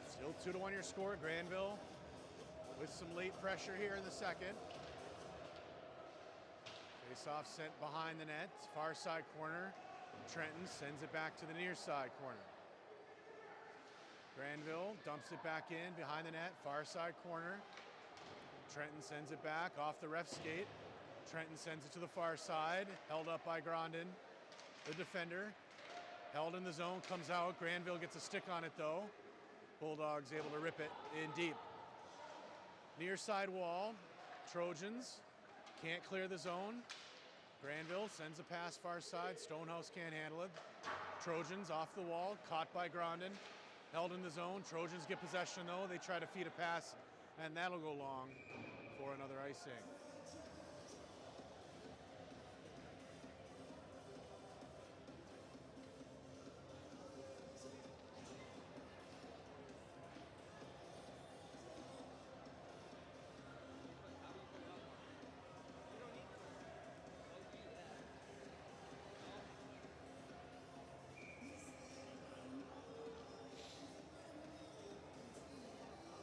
Still 2-1 your score. Grandville with some late pressure here in the second. Face-off sent behind the net, far side corner. Trenton sends it back to the near side corner. Grandville dumps it back in behind the net, far side corner. Trenton sends it back off the ref skate. Trenton sends it to the far side, held up by Grondin, the defender. Held in the zone, comes out. Grandville gets a stick on it though. Bulldogs able to rip it in deep. Near side wall, Trojans can't clear the zone. Grandville sends a pass far side. Stonehouse can't handle it. Trojans off the wall, caught by Grondin. Held in the zone. Trojans get possession though. They try to feed a pass, and that'll go long for another icing.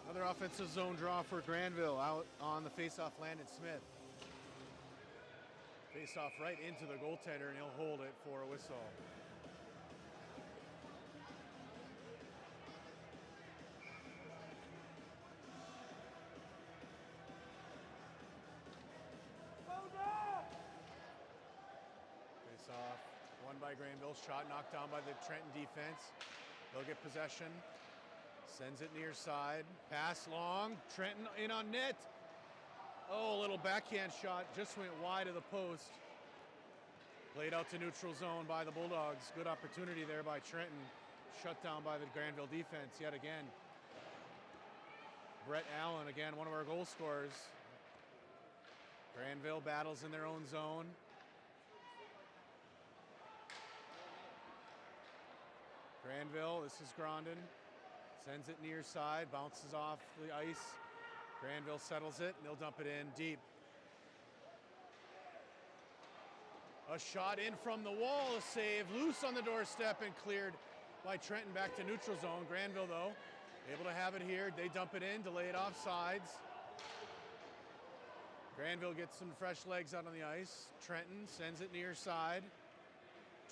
Another offensive zone draw for Grandville. Out on the face-off, Landon Smith. Face-off right into the goaltender, and he'll hold it for a whistle. Face-off, won by Grandville. Shot knocked down by the Trenton defense. They'll get possession. Sends it near side. Pass long. Trenton in on net. Oh, a little backhand shot. Just went wide of the post. Played out to neutral zone by the Bulldogs. Good opportunity there by Trenton Shut down by the Grandville defense yet again. Brett Allen, again, one of our goal scorers. Grandville battles in their own zone. Grandville, this is Grondin. Sends it near side, bounces off the ice. Grandville settles it, and they'll dump it in deep. A shot in from the wall, a save, loose on the doorstep and cleared by Trenton back to neutral zone. Grandville, though, able to have it here. They dump it in, delay it off sides. Grandville gets some fresh legs out on the ice. Trenton sends it near side.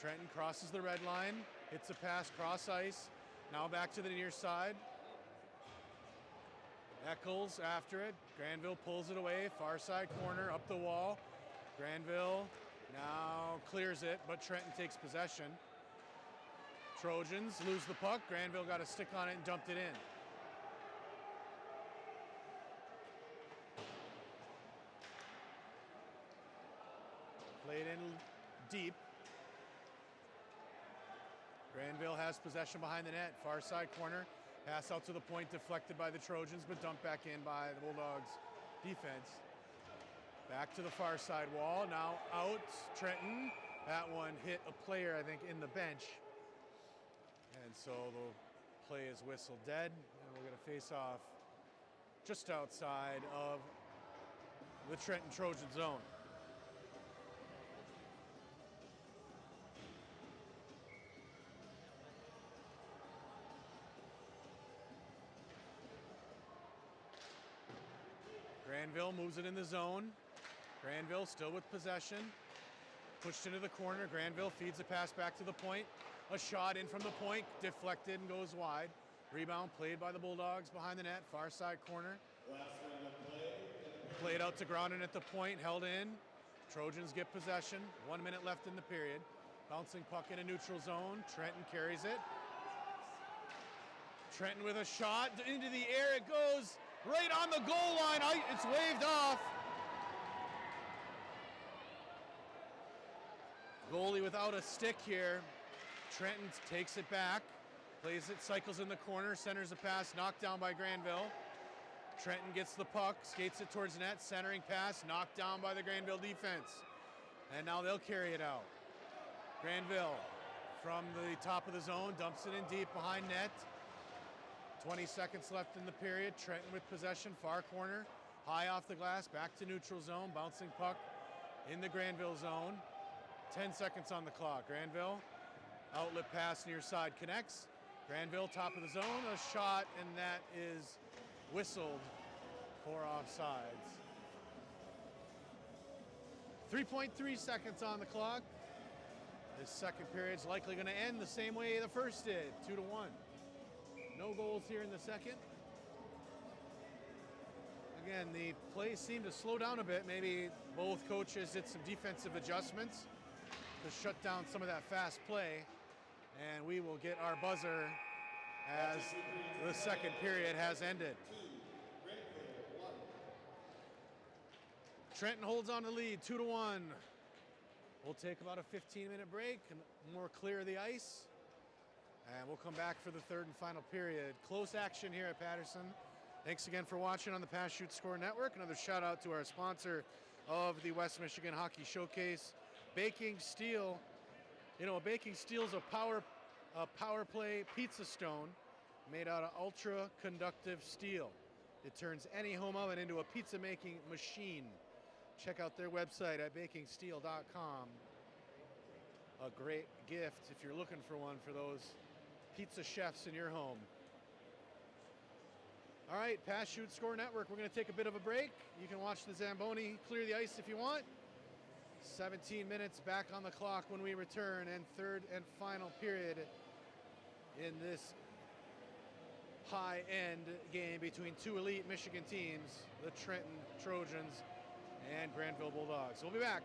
Trenton crosses the red line, hits a pass cross ice. Now back to the near side. Eccles after it. Grandville pulls it away, far side corner, up the wall. Grandville now clears it, but Trenton takes possession. Trojans lose the puck. Grandville got a stick on it and dumped it in. Played in deep. Grandville has possession behind the net, far side corner. Pass out to the point, deflected by the Trojans, but dumped back in by the Bulldogs defense. Back to the far side wall, now out, Trenton. That one hit a player, I think, in the bench. And so the play is whistled dead, and we're gonna face off just outside of the Trenton Trojan zone. Grandville moves it in the zone. Grandville still with possession. Pushed into the corner. Grandville feeds the pass back to the point. A shot in from the point, deflected and goes wide. Rebound played by the Bulldogs behind the net, far side corner. Played out to Grondin at the point, held in. Trojans get possession. 1 minute left in the period. Bouncing puck in a neutral zone. Trenton carries it. Trenton with a shot into the air. It goes right on the goal line. It's waved off. Goalie without a stick here. Trenton takes it back, plays it, cycles in the corner, centers a pass, knocked down by Grandville. Trenton gets the puck, skates it towards net, centering pass, knocked down by the Grandville defense. And now they'll carry it out. Grandville from the top of the zone, dumps it in deep behind net. 20 seconds left in the period. Trenton with possession, far corner, high off the glass, back to neutral zone, bouncing puck in the Grandville zone. 10 seconds on the clock. Grandville, outlet pass near side connects. Grandville, top of the zone, a shot, and that is whistled for offsides. 3.3 seconds on the clock. This second period is likely going to end the same way the first did, 2-1. No goals here in the second. Again, the play seemed to slow down a bit. Maybe both coaches did some defensive adjustments to shut down some of that fast play. And we will get our buzzer as the second period has ended. Trenton holds on to lead, 2-1. We'll take about a 15-minute break and more clear the ice. And we'll come back for the third and final period. Close action here at Patterson. Thanks again for watching on the Pass Shoot Score Network. Another shout out to our sponsor of the West Michigan Hockey Showcase, Baking Steel. You know, Baking Steel is a power play pizza stone made out of ultra conductive steel. It turns any home oven into a pizza making machine. Check out their website at bakingsteel.com. A great gift if you're looking for one for those pizza chefs in your home. All right, Pass Shoot Score Network. We're going to take a bit of a break. You can watch the Zamboni clear the ice if you want. 17 minutes back on the clock when we return, and third and final period in this high-end game between two elite Michigan teams, the Trenton Trojans and Grandville Bulldogs. We'll be back.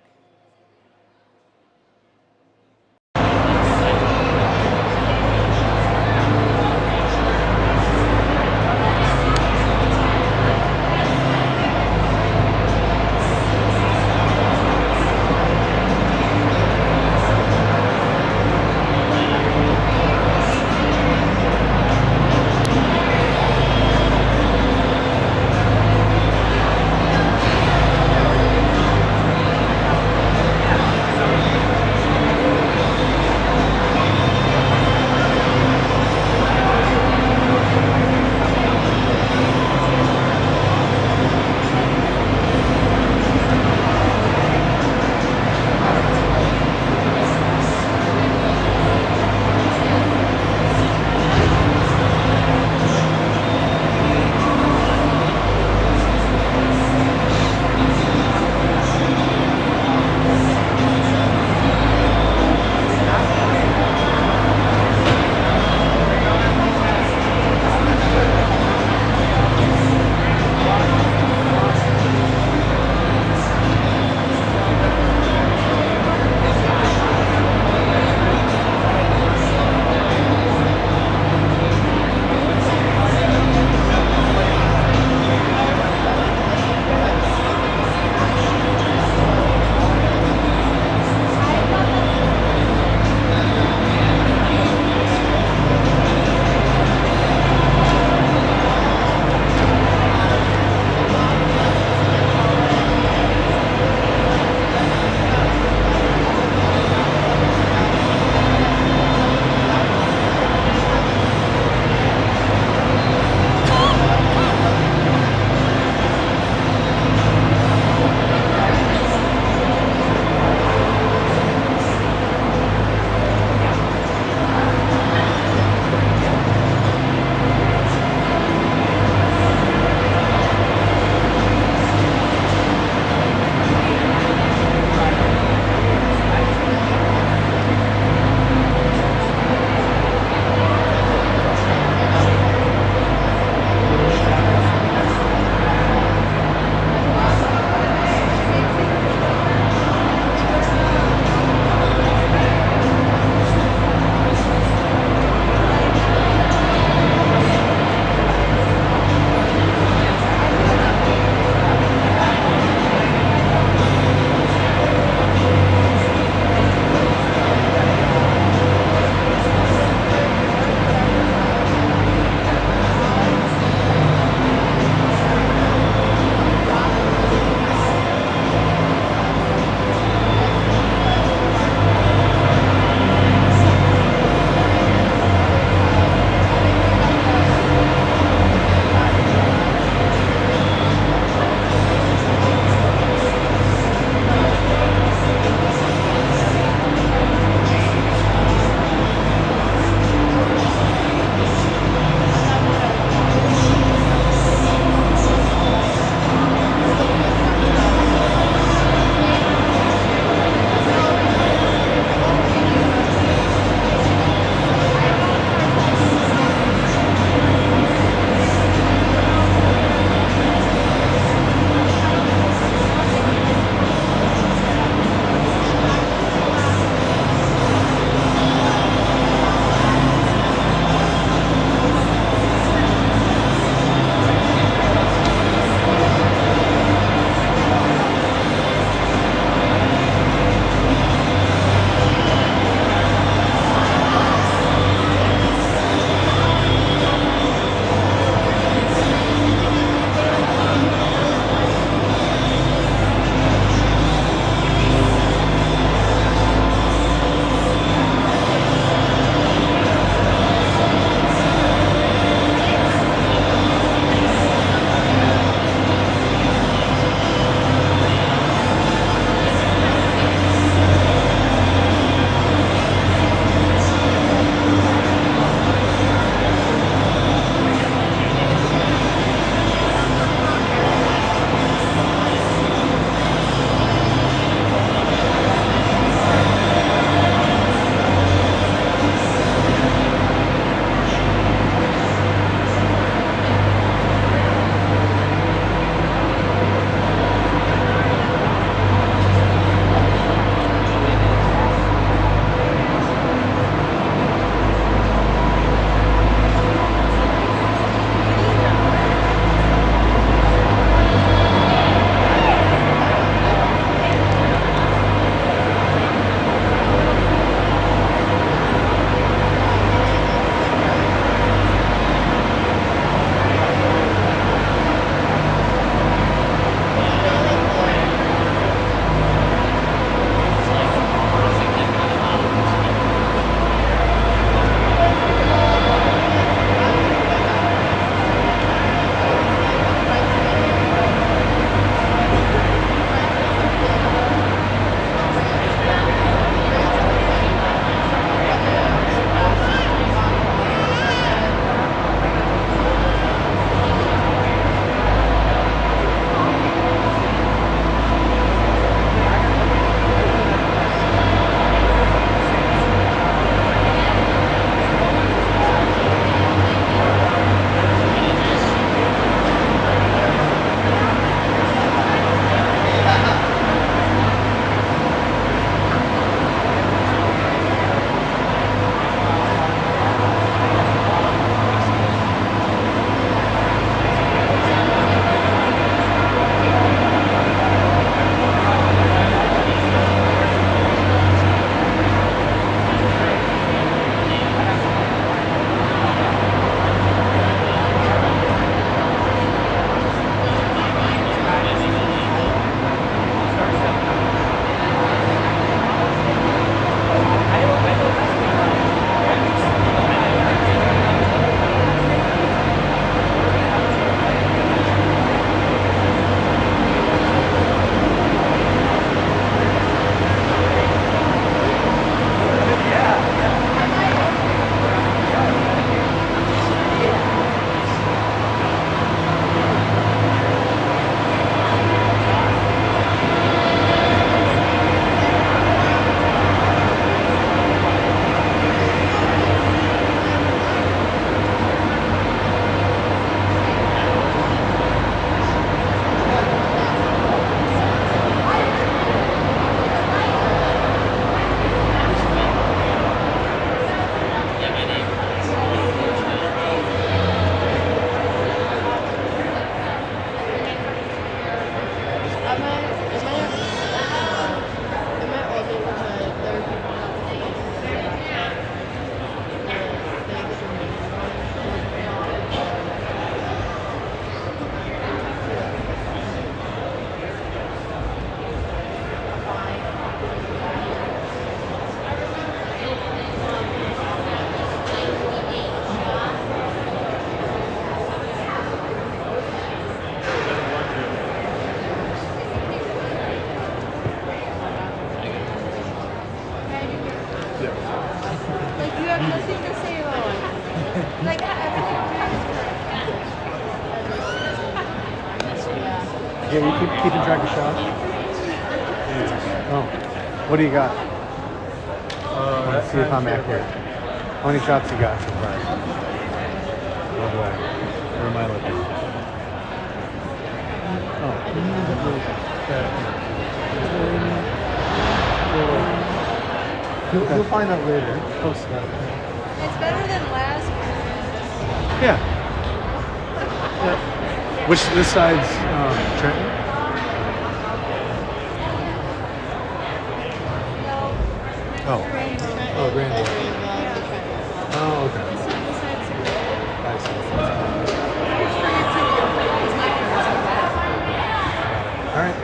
nothing to say about it. Like, everything Yeah, you keeping track of shots? Oh, what do you got? Let's see if I'm accurate. How many shots you got so far? Oh boy, where am I looking? You'll find out later. Close enough. It's better than last Yeah. Which this side's Trenton? Oh. Oh, Grandville. Oh, okay. I see. All right.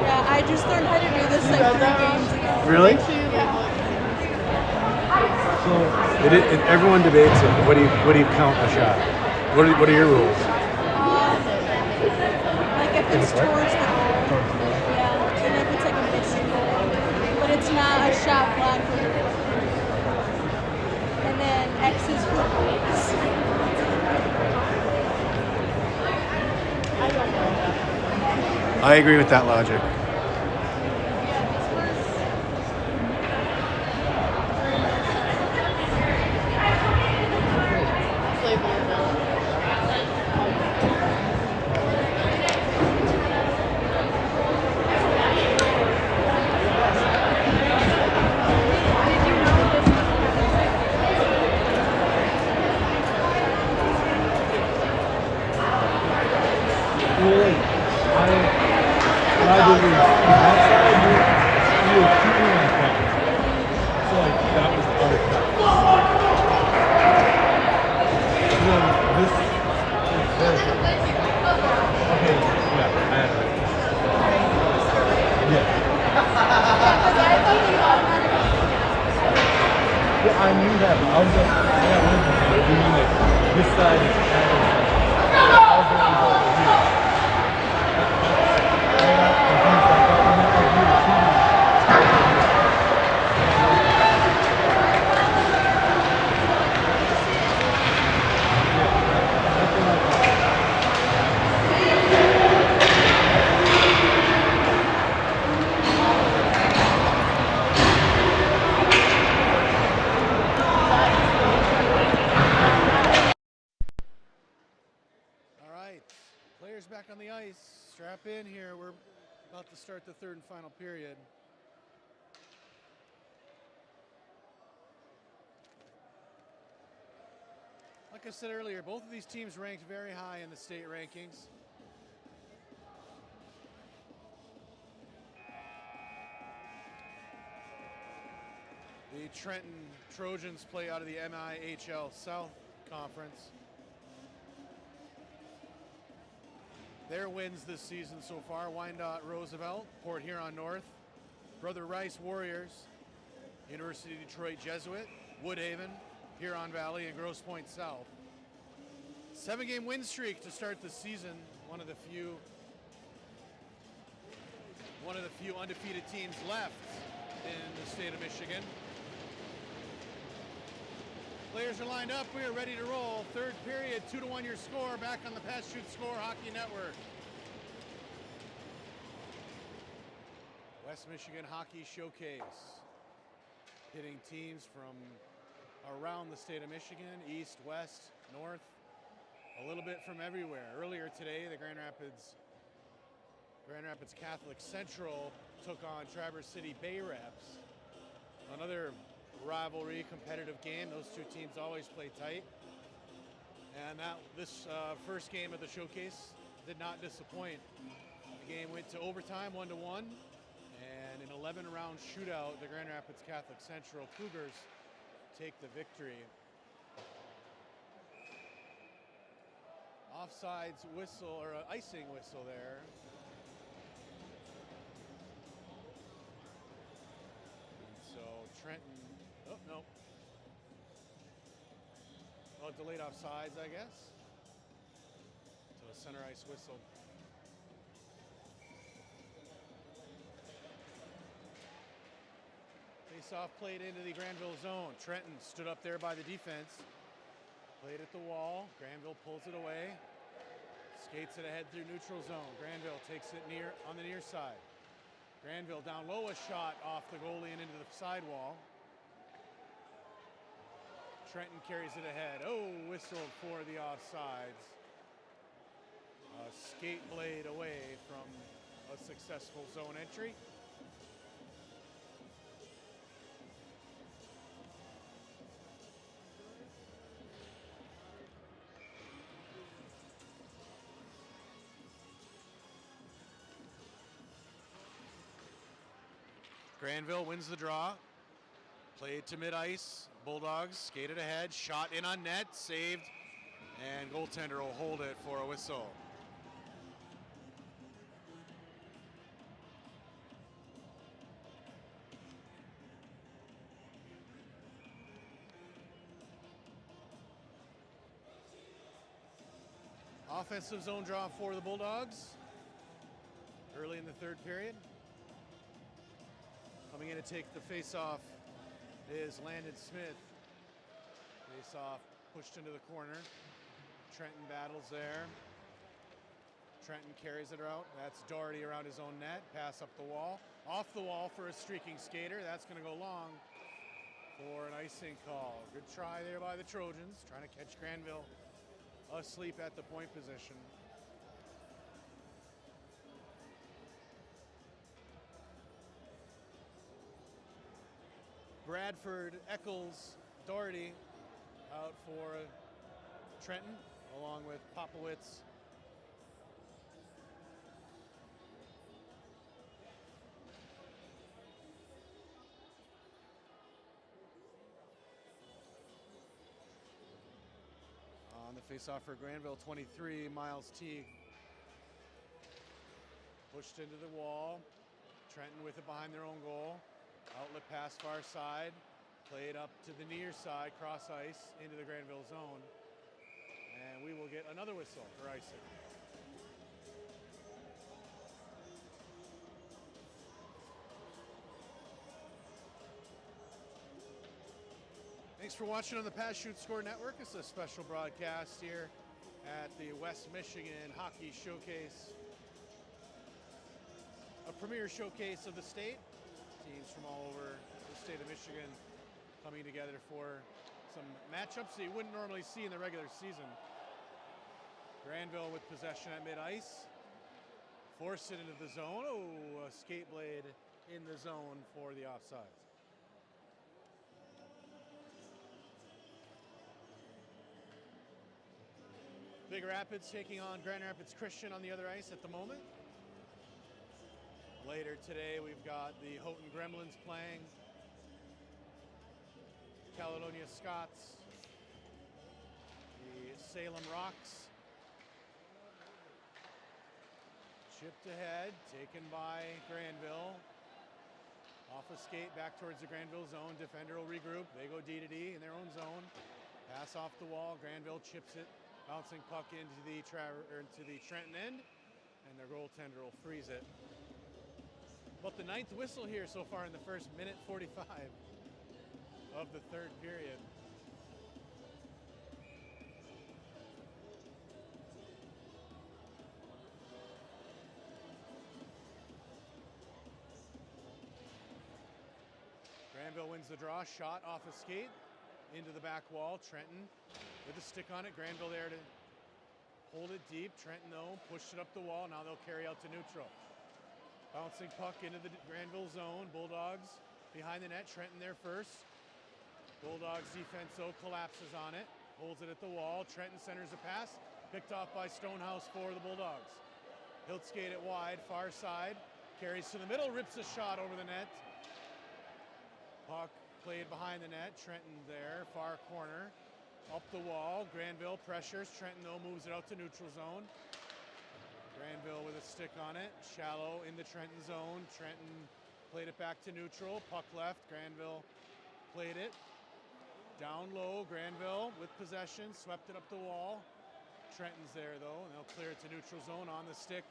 Yeah, I just learned how to do this like 3 games ago. Really? So everyone debates it. What do you count a shot? What are your rules? Like if it's towards the goal. Yeah, and if it's like a missing goal. But it's not a shot block. And then X is for goals. I agree with that logic. I knew that, but I was just, this side is Players back on the ice. Strap in here. We're about to start the third and final period. Like I said earlier, both of these teams ranked very high in the state rankings. The Trenton Trojans play out of the MIHL South Conference. Their wins this season so far: Wyandotte Roosevelt, Port Huron North, Brother Rice Warriors, University of Detroit Jesuit, Woodhaven, Huron Valley, and Grosse Pointe South. 7-game win streak to start the season. One of the few undefeated teams left in the state of Michigan. Players are lined up. We are ready to roll. Third period, 2-1 your score. Back on the Pass Shoot Score Hockey Network. West Michigan Hockey Showcase. Pitting teams from around the state of Michigan, east, west, north, a little bit from everywhere. Earlier today, the Grand Rapids Catholic Central took on Traverse City Bay Reps. Another rivalry, competitive game. Those two teams always play tight. And this first game of the showcase did not disappoint. The game went to overtime, 1-1. And an 11-round shootout, the Grand Rapids Catholic Central Cougars take the victory. Offsides whistle, or an icing whistle there. And so Trenton, oh no. Well, delayed offsides, I guess. So a center ice whistle. Face-off played into the Grandville zone. Trenton stood up there by the defense. Played at the wall. Grandville pulls it away. Skates it ahead through neutral zone. Grandville takes it on the near side. Grandville down low, a shot off the goalie and into the sidewall. Trenton carries it ahead. Oh, whistled for the offsides. A skate blade away from a successful zone entry. Grandville wins the draw. Played to mid-ice. Bulldogs skated ahead. Shot in on net. Saved. And goaltender will hold it for a whistle. Offensive zone draw for the Bulldogs. Early in the third period. Coming in to take the face-off is Landon Smith. Face-off pushed into the corner. Trenton battles there. Trenton carries it out. That's Doherty around his own net. Pass up the wall. Off the wall for a streaking skater. That's going to go long for an icing call. Good try there by the Trojans, trying to catch Grandville asleep at the point position. Bradford, Eccles, Doherty out for Trenton, along with Popowitz. On the face-off for Grandville, 23, Miles Teague. Pushed into the wall. Trenton with it behind their own goal. Outlet pass far side, played up to the near side, cross ice into the Grandville zone. And we will get another whistle for icing. Thanks for watching on the Pass Shoot Score Network. It's a special broadcast here at the West Michigan Hockey Showcase. A premier showcase of the state. Teams from all over the state of Michigan coming together for some matchups that you wouldn't normally see in the regular season. Grandville with possession at mid-ice. Forced it into the zone. Oh, a skate blade in the zone for the offsides. Big Rapids taking on Grand Rapids Christian on the other ice at the moment. Later today, we've got the Houghton Gremlins playing, Caledonia Scots, the Salem Rocks. Chipped ahead, taken by Grandville. Off a skate, back towards the Grandville zone. Defender will regroup. They go D to D in their own zone. Pass off the wall. Grandville chips it, bouncing puck into the Trenton end, and their goaltender will freeze it. About the ninth whistle here so far in the first minute 45 of the third period. Grandville wins the draw, shot off a skate into the back wall. Trenton with a stick on it. Grandville there to hold it deep. Trenton though pushed it up the wall. Now they'll carry out to neutral. Bouncing puck into the Grandville zone. Bulldogs behind the net. Trenton there first. Bulldogs defense though collapses on it. Holds it at the wall. Trenton centers a pass. Picked off by Stonehouse for the Bulldogs. He'll skate it wide, far side. Carries to the middle, rips a shot over the net. Puck played behind the net. Trenton there, far corner. Up the wall. Grandville pressures. Trenton though moves it out to neutral zone. Grandville with a stick on it, shallow in the Trenton zone. Trenton played it back to neutral, puck left. Grandville played it down low. Grandville with possession, swept it up the wall. Trenton's there though, and they'll clear it to neutral zone. On the stick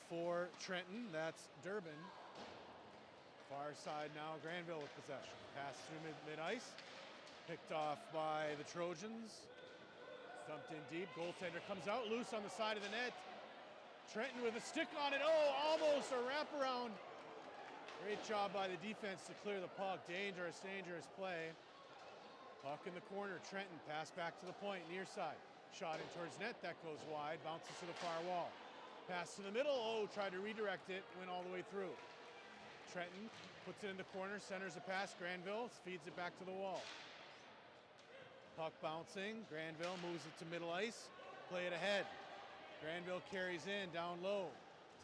for Trenton, that's Durbin. Far side now, Grandville with possession. Pass through mid-ice. Picked off by the Trojans. Dumped in deep. Goaltender comes out loose on the side of the net. Trenton with a stick on it. Oh, almost a wraparound. Great job by the defense to clear the puck. Dangerous, dangerous play. Puck in the corner. Trenton pass back to the point, near side. Shot in towards net. That goes wide. Bounces to the far wall. Pass to the middle. Oh, tried to redirect it. Went all the way through. Trenton puts it in the corner. Centers a pass. Grandville feeds it back to the wall. Puck bouncing. Grandville moves it to middle ice. Play it ahead. Grandville carries in, down low.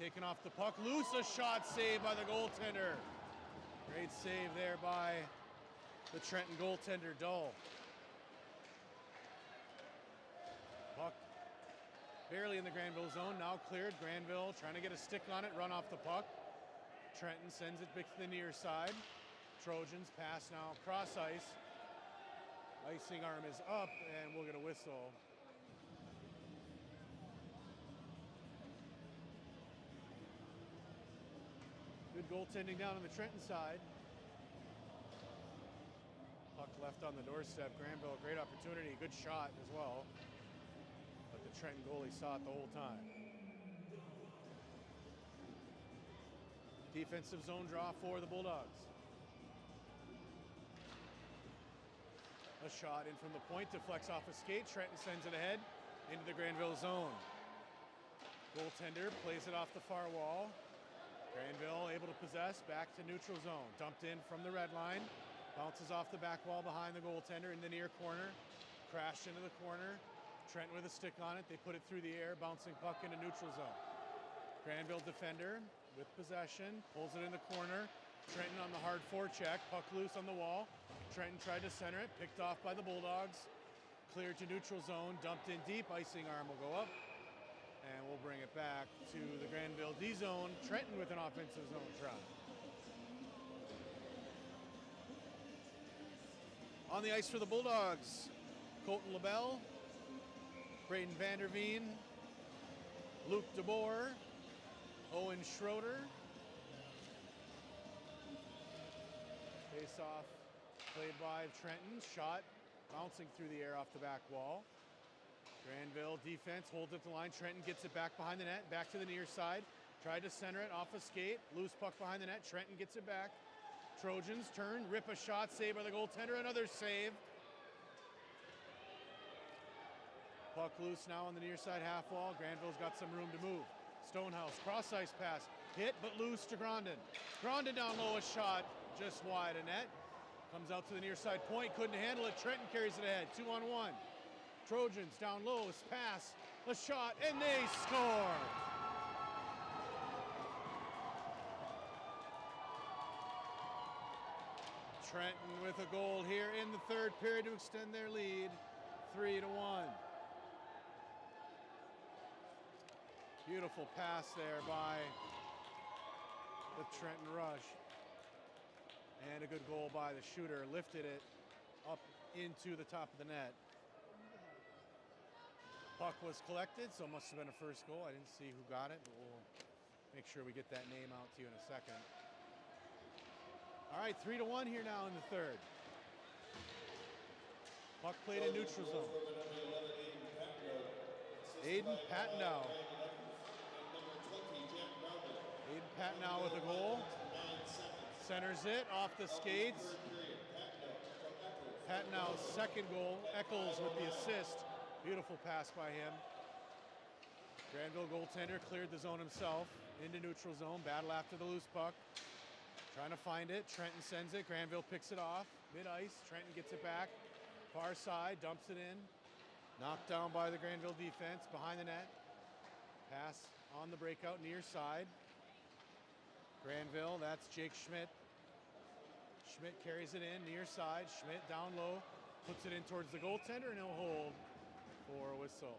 Taking off the puck. Loose, a shot saved by the goaltender. Great save there by the Trenton goaltender, Dull. Puck barely in the Grandville zone, now cleared. Grandville trying to get a stick on it, run off the puck. Trenton sends it back to the near side. Trojans pass now cross ice. Icing arm is up, and we'll get a whistle. Good goaltending down on the Trenton side. Puck left on the doorstep. Grandville, great opportunity, good shot as well. But the Trenton goalie saw it the whole time. Defensive zone draw for the Bulldogs. A shot in from the point, deflects off a skate. Trenton sends it ahead into the Grandville zone. Goaltender plays it off the far wall. Grandville able to possess, back to neutral zone. Dumped in from the red line. Bounces off the back wall behind the goaltender in the near corner. Crashed into the corner. Trenton with a stick on it. They put it through the air, bouncing puck into neutral zone. Grandville defender with possession, pulls it in the corner. Trenton on the hard forecheck, puck loose on the wall. Trenton tried to center it, picked off by the Bulldogs. Cleared to neutral zone, dumped in deep, icing arm will go up. And we'll bring it back to the Grandville D zone. Trenton with an offensive zone try. On the ice for the Bulldogs, Colton LaBelle, Braden Vanderveen, Luke DeBoer, Owen Schroeder. Face off played by Trenton. Shot bouncing through the air off the back wall. Grandville defense holds it to the line. Trenton gets it back behind the net, back to the near side. Tried to center it off a skate. Loose puck behind the net. Trenton gets it back. Trojans turn, rip a shot, saved by the goaltender. Another save. Puck loose now on the near side half wall. Grandville's got some room to move. Stonehouse, cross ice pass. Hit, but loose to Grondin. Grondin down low, a shot just wide of net. Comes out to the near side point, couldn't handle it. Trenton carries it ahead, 2-on-1. Trojans down low, his pass, a shot, and they score. Trenton with a goal here in the third period to extend their lead, 3-1. Beautiful pass there by the Trenton Rush. And a good goal by the shooter, lifted it up into the top of the net. Puck was collected, so it must have been a first goal. I didn't see who got it, but we'll make sure we get that name out to you in a second. All right, 3-1 here now in the third. Puck played in neutral zone. Aiden Pattendow. Aiden Pattendow with a goal. Centers it off the skates. Pattendow's second goal. Eccles with the assist. Beautiful pass by him. Grandville goaltender cleared the zone himself into neutral zone. Battle after the loose puck. Trying to find it. Trenton sends it. Grandville picks it off. Mid-ice. Trenton gets it back. Far side. Dumps it in. Knocked down by the Grandville defense behind the net. Pass on the breakout near side. Grandville, that's Jake Schmidt. Schmidt carries it in near side. Schmidt down low. Puts it in towards the goaltender, and he'll hold for a whistle.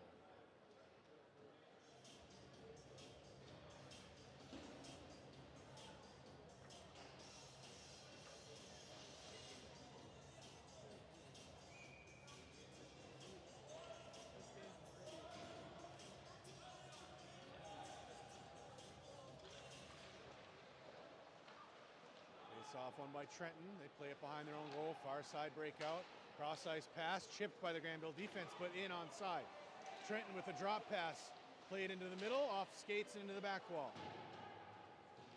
Face-off won by Trenton. They play it behind their own goal. Far side breakout. Cross-ice pass, chipped by the Grandville defense, but in onside. Trenton with a drop pass. Played into the middle, off skates and into the back wall.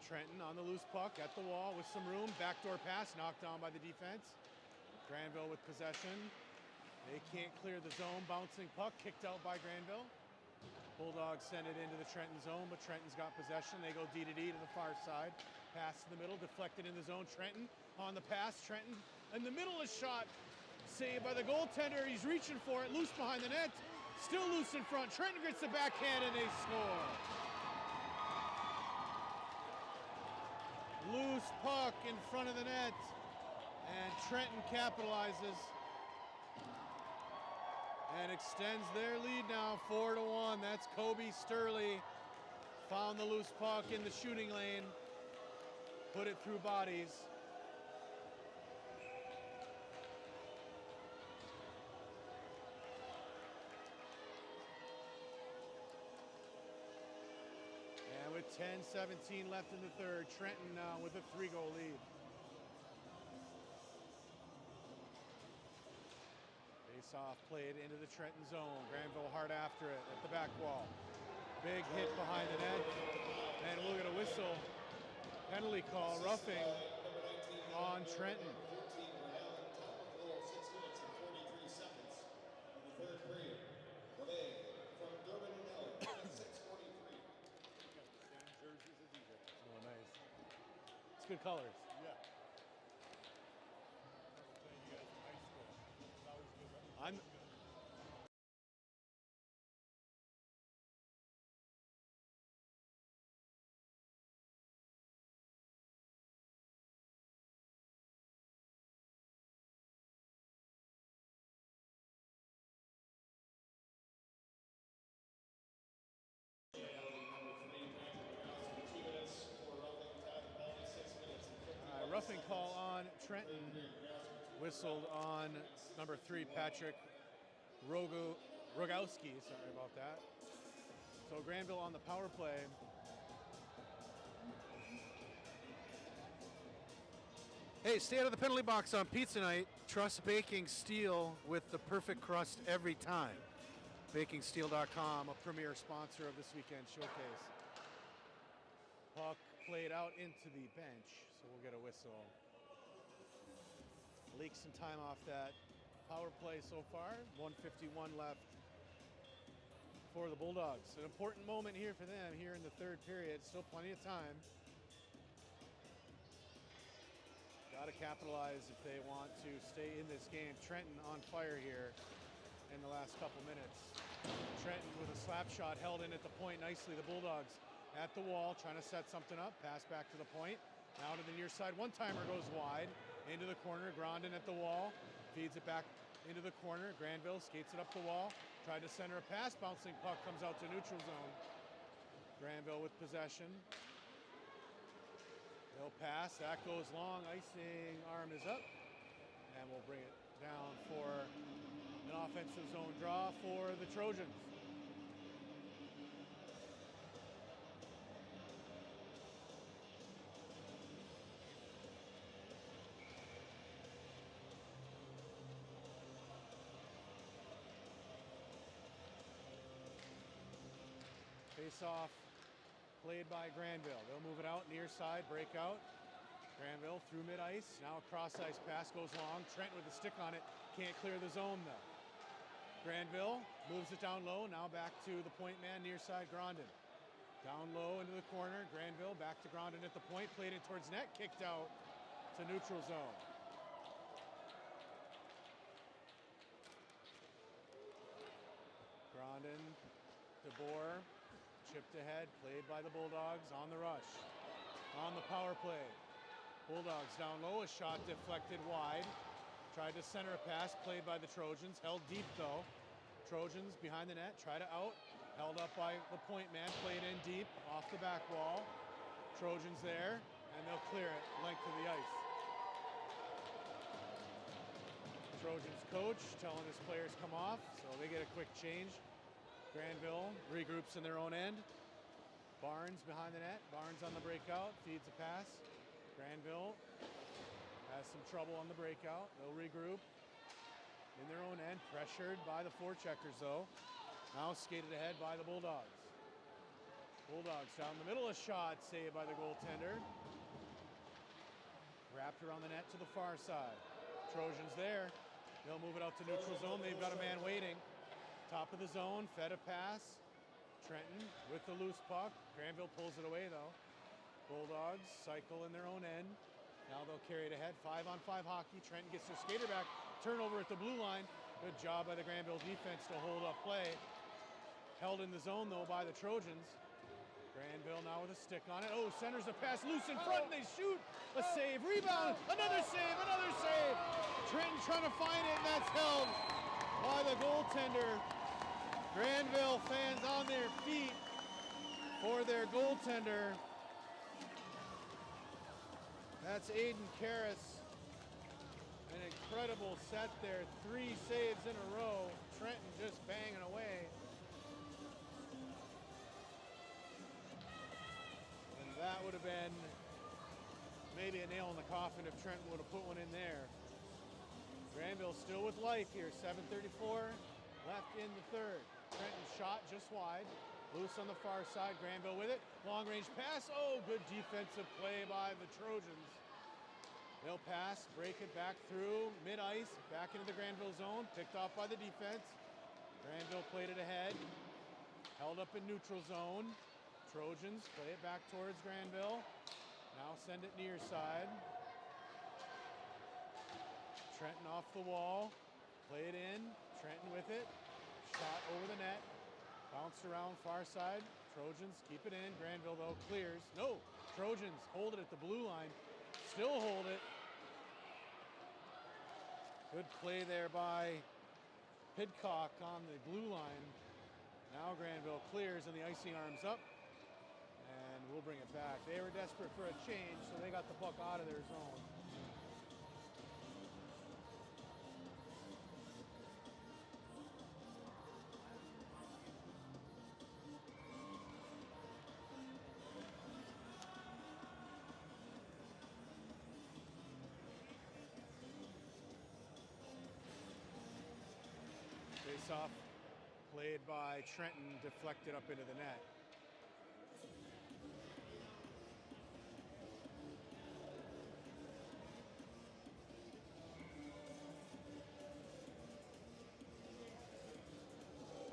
Trenton on the loose puck at the wall with some room. Backdoor pass knocked down by the defense. Grandville with possession. They can't clear the zone. Bouncing puck kicked out by Grandville. Bulldogs send it into the Trenton zone, but Trenton's got possession. They go D to D to the far side. Pass to the middle, deflected in the zone. Trenton on the pass. Trenton in the middle, a shot saved by the goaltender. He's reaching for it, loose behind the net. Still loose in front. Trenton gets the backhand and they score. Loose puck in front of the net, and Trenton capitalizes and extends their lead now 4-1. That's Kobe Sturley. Found the loose puck in the shooting lane, put it through bodies. And with 10:17 left in the third, Trenton now with a 3-goal lead. Face-off played into the Trenton zone. Grandville hard after it at the back wall. Big hit behind the net. And we'll get a whistle. Penalty call, roughing on Trenton. 6 minutes and 43 seconds in the third period. From Durbin and Miller, 6:43. Oh, nice. It's good colors. Yeah. I'm. Roughing call on Trenton, whistled on number 3, Patrick Rogowski. Sorry about that. So Grandville on the power play. Hey, stay out of the penalty box on pizza night. Trust Baking Steel with the perfect crust every time. BakingSteel.com, a premier sponsor of this weekend showcase. Puck played out into the bench, so we'll get a whistle. Leak some time off that power play so far. 1:51 left for the Bulldogs. An important moment here for them here in the third period. Still plenty of time. Got to capitalize if they want to stay in this game. Trenton on fire here in the last couple minutes. Trenton with a slap shot held in at the point nicely. The Bulldogs at the wall, trying to set something up. Pass back to the point. Now to the near side. One-timer goes wide. Into the corner. Grandin at the wall. Feeds it back into the corner. Grandville skates it up the wall. Tried to center a pass. Bouncing puck comes out to neutral zone. Grandville with possession. They'll pass. That goes long. Icing arm is up. And we'll bring it down for an offensive zone draw for the Trojans. Face-off played by Grandville. They'll move it out near side, breakout. Grandville through mid-ice. Now a cross-ice pass goes long. Trent with the stick on it. Can't clear the zone though. Grandville moves it down low. Now back to the point man near side, Grandin. Down low into the corner. Grandville back to Grandin at the point. Played it towards net. Kicked out to neutral zone. Grandin, DeBoer. Chipped ahead, played by the Bulldogs on the rush. On the power play. Bulldogs down low, a shot deflected wide. Tried to center a pass, played by the Trojans. Held deep though. Trojans behind the net, try to out. Held up by the point man, played in deep, off the back wall. Trojans there, and they'll clear it, length of the ice. Trojans coach telling his players come off, so they get a quick change. Grandville regroups in their own end. Barnes behind the net. Barnes on the breakout, feeds a pass. Grandville has some trouble on the breakout. They'll regroup in their own end, pressured by the forecheckers though. Now skated ahead by the Bulldogs. Bulldogs down the middle, a shot saved by the goaltender. Wrapped around the net to the far side. Trojans there. They'll move it out to neutral zone. They've got a man waiting. Top of the zone, fed a pass. Trenton with the loose puck. Grandville pulls it away though. Bulldogs cycle in their own end. Now they'll carry it ahead. 5-on-5 hockey. Trenton gets their skater back. Turnover at the blue line. Good job by the Grandville defense to hold up play. Held in the zone though by the Trojans. Granville now with a stick on it. Oh, centers a pass loose in front and they shoot. A save, rebound, another save, another save. Trenton trying to find it and that's held by the goaltender. Granville fans on their feet for their goaltender. That's Aiden Karras. An incredible set there. 3 saves in a row. Trenton just banging away. And that would have been maybe a nail in the coffin if Trenton would have put one in there. Granville still with life here. 7:34 left in the third. Trenton shot just wide. Loose on the far side. Granville with it. Long range pass. Oh, good defensive play by the Trojans. They'll pass, break it back through mid-ice, back into the Granville zone, picked off by the defense. Granville played it ahead, held up in neutral zone. Trojans play it back towards Granville. Now send it near side. Trenton off the wall, play it in. Trenton with it, shot over the net, bounced around far side. Trojans keep it in. Granville though clears. No, Trojans hold it at the blue line. Still hold it. Good play there by Pidcock on the blue line. Now Granville clears and the icing arm's up. And we'll bring it back. They were desperate for a change, so they got the puck out of their zone. Face-off played by Trenton, deflected up into the net.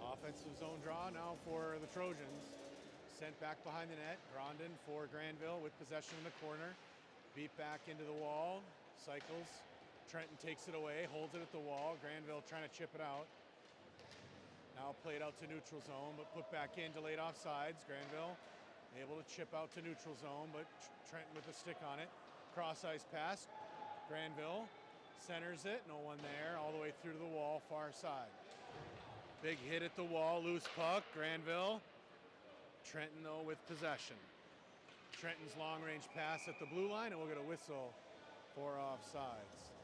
Offensive zone draw now for the Trojans. Sent back behind the net. Grondin for Granville with possession in the corner. Beat back into the wall. Cycles. Trenton takes it away, holds it at the wall. Granville trying to chip it out. Now played out to neutral zone, but put back in, delayed offsides. Granville able to chip out to neutral zone, but Trenton with the stick on it. Cross ice pass. Granville centers it, no one there, all the way through to the wall, far side. Big hit at the wall, loose puck. Granville. Trenton though with possession. Trenton's long range pass at the blue line, and we'll get a whistle for offsides.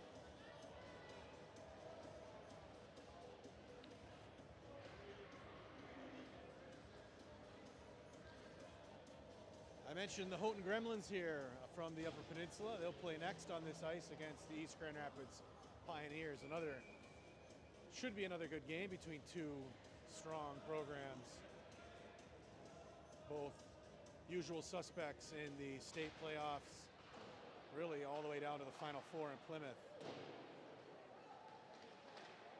I mentioned the Houghton Gremlins here from the Upper Peninsula. They'll play next on this ice against the East Grand Rapids Pioneers. Should be another good game between two strong programs. Both usual suspects in the state playoffs, really all the way down to the Final Four in Plymouth.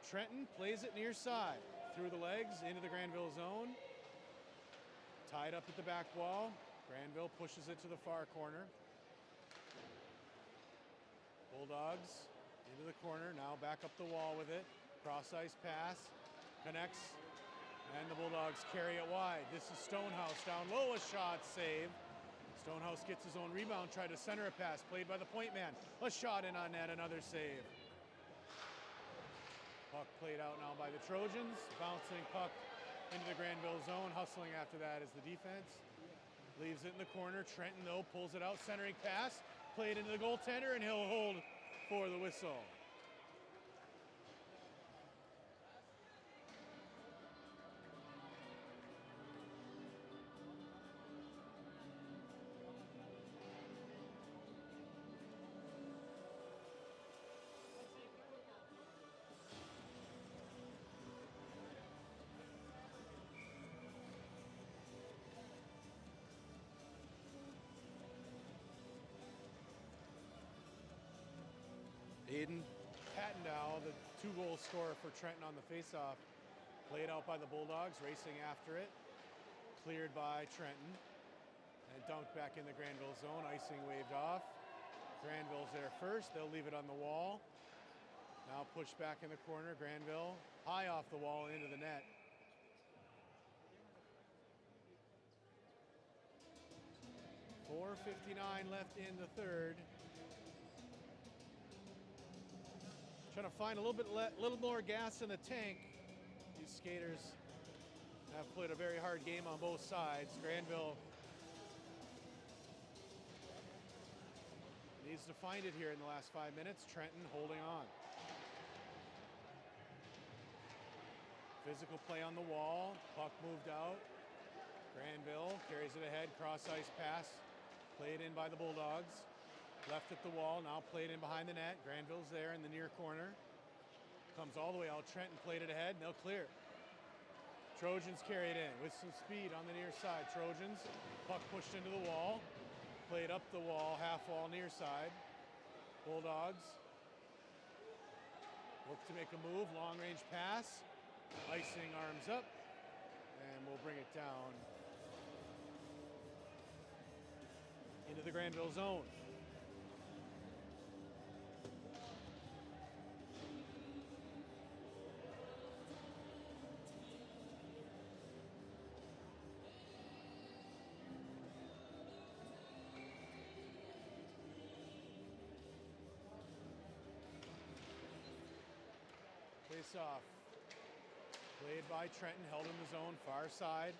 Trenton plays it near side, through the legs, into the Granville zone. Tied up at the back wall. Granville pushes it to the far corner. Bulldogs into the corner, now back up the wall with it. Cross ice pass, connects, and the Bulldogs carry it wide. This is Stonehouse down low, a shot, save. Stonehouse gets his own rebound, tried to center a pass, played by the point man. A shot in on net, another save. Puck played out now by the Trojans. Bouncing puck into the Granville zone. Hustling after that is the defense. Leaves it in the corner. Trenton, though, pulls it out. Centering pass. Played into the goaltender, and he'll hold for the whistle. Aiden Pattendow, the 2-goal scorer for Trenton on the faceoff, played out by the Bulldogs, racing after it, cleared by Trenton, and dunked back in the Grandville zone. Icing waved off. Grandville's there first. They'll leave it on the wall. Now pushed back in the corner. Grandville high off the wall and into the net. .4:59 left in the third. Trying to find a little more gas in the tank. These skaters have played a very hard game on both sides. Grandville needs to find it here in the last 5 minutes. Trenton holding on. Physical play on the wall. Puck moved out. Grandville carries it ahead. Cross ice pass. Played in by the Bulldogs. Left at the wall. Now played in behind the net. Grandville's there in the near corner. Comes all the way out. Trenton played it ahead. And they'll clear. Trojans carry it in with some speed on the near side. Trojans. Puck pushed into the wall. Played up the wall. Half wall near side. Bulldogs look to make a move. Long range pass. Icing arms up. And we'll bring it down into the Grandville zone. Face off. Played by Trenton, held in the zone, far side.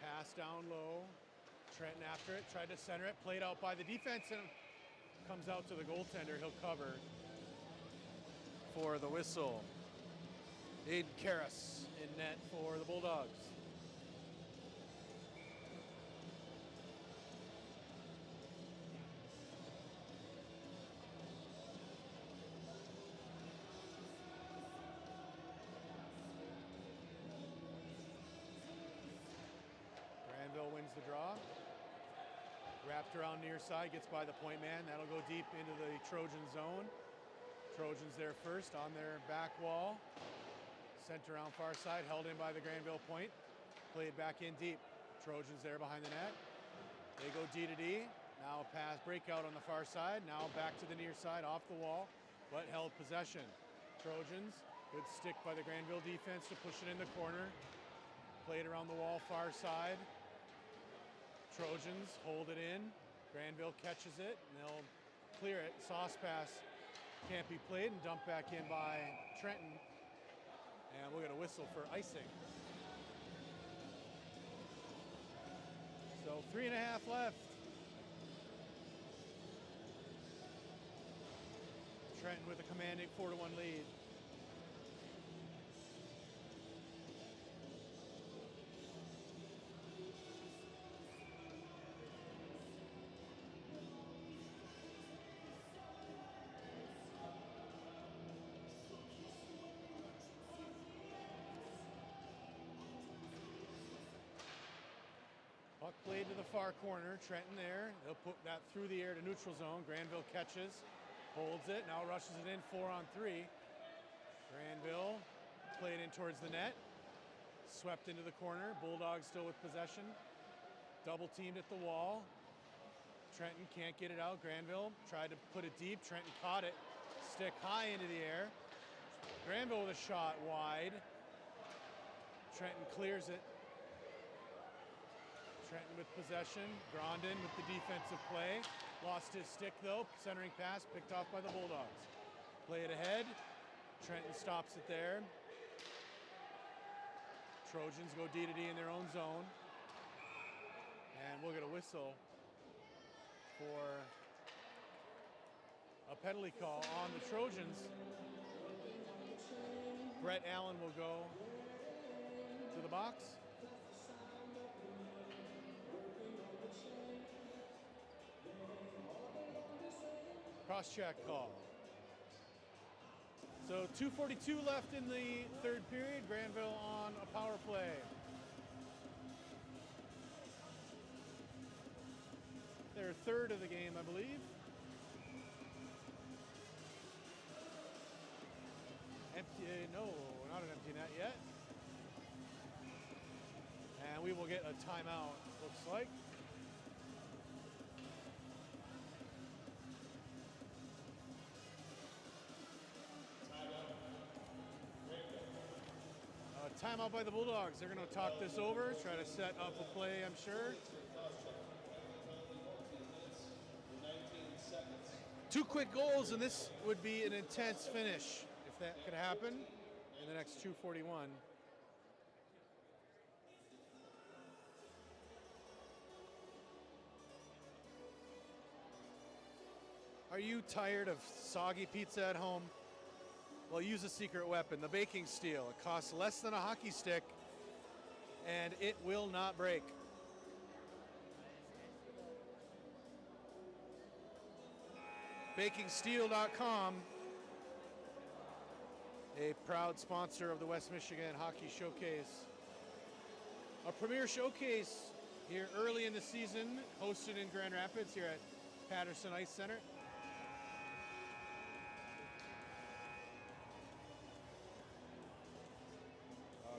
Pass down low. Trenton after it, tried to center it, played out by the defense, and comes out to the goaltender. He'll cover for the whistle. Aiden Karras in net for the Bulldogs. Grandville wins the draw. Wrapped around near side, gets by the point man. That'll go deep into the Trojan zone. Trojans there first on their back wall. Sent around far side, held in by the Grandville point. Played back in deep. Trojans there behind the net. They go D to D. Now a pass breakout on the far side. Now back to the near side, off the wall, but held possession. Trojans, good stick by the Grandville defense to push it in the corner. Played around the wall, far side. Trojans hold it in. Grandville catches it, and they'll clear it. Sauce pass can't be played, and dumped back in by Trenton. And we'll get a whistle for icing. So 3.5 left. Trenton with a commanding 4-1 lead. Puck played to the far corner. Trenton there. They'll put that through the air to neutral zone. Grandville catches, holds it, now rushes it in 4-on-3. Grandville played in towards the net. Swept into the corner. Bulldogs still with possession. Double teamed at the wall. Trenton can't get it out. Grandville tried to put it deep. Trenton caught it. Stick high into the air. Grandville with a shot wide. Trenton clears it. Trenton with possession. Grondin with the defensive play. Lost his stick though. Centering pass picked off by the Bulldogs. Play it ahead. Trenton stops it there. Trojans go D to D in their own zone. And we'll get a whistle for a penalty call on the Trojans. Brett Allen will go to the box. Cross-check call. So 2:42 left in the third period. Grandville on a power play. Their third of the game, I believe. Empty, no, not an empty net yet. And we will get a timeout, looks like. Timeout by the Bulldogs. They're going to talk this over, try to set up a play, I'm sure. 2 quick goals, and this would be an intense finish if that could happen in the next 2:41. Are you tired of soggy pizza at home? Well, use a secret weapon, the baking steel. It costs less than a hockey stick, and it will not break. BakingSteel.com, a proud sponsor of the West Michigan Hockey Showcase. A premier showcase here early in the season, hosted in Grand Rapids here at Patterson Ice Center.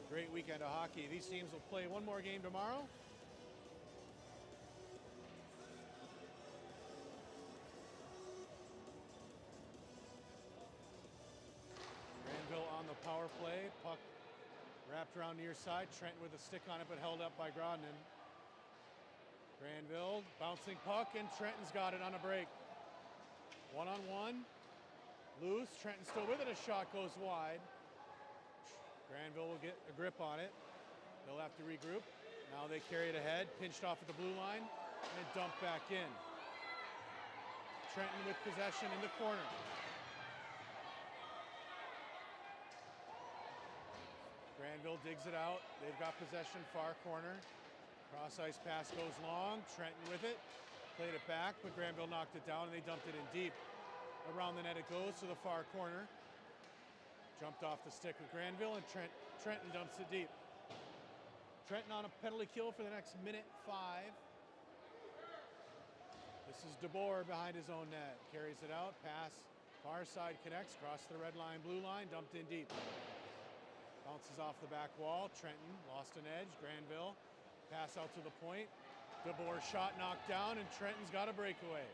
Great weekend of hockey. These teams will play one more game tomorrow. Grandville on the power play. Puck wrapped around near side. Trenton with a stick on it, but held up by Grodnin. Grandville bouncing puck, and Trenton's got it on a break. 1-on-1. Loose. Trenton still with it. A shot goes wide. Grandville will get a grip on it. They'll have to regroup. Now they carry it ahead, pinched off at the blue line, and dumped back in. Trenton with possession in the corner. Grandville digs it out. They've got possession, far corner. Cross ice pass goes long. Trenton with it. Played it back, but Grandville knocked it down, and they dumped it in deep. Around the net it goes to the far corner. Jumped off the stick with Grandville, and Trenton dumps it deep. Trenton on a penalty kill for the next minute 5. This is DeBoer behind his own net. Carries it out, pass, far side connects, across the red line, blue line, dumped in deep. Bounces off the back wall. Trenton lost an edge. Grandville, pass out to the point. DeBoer shot knocked down, and Trenton's got a breakaway.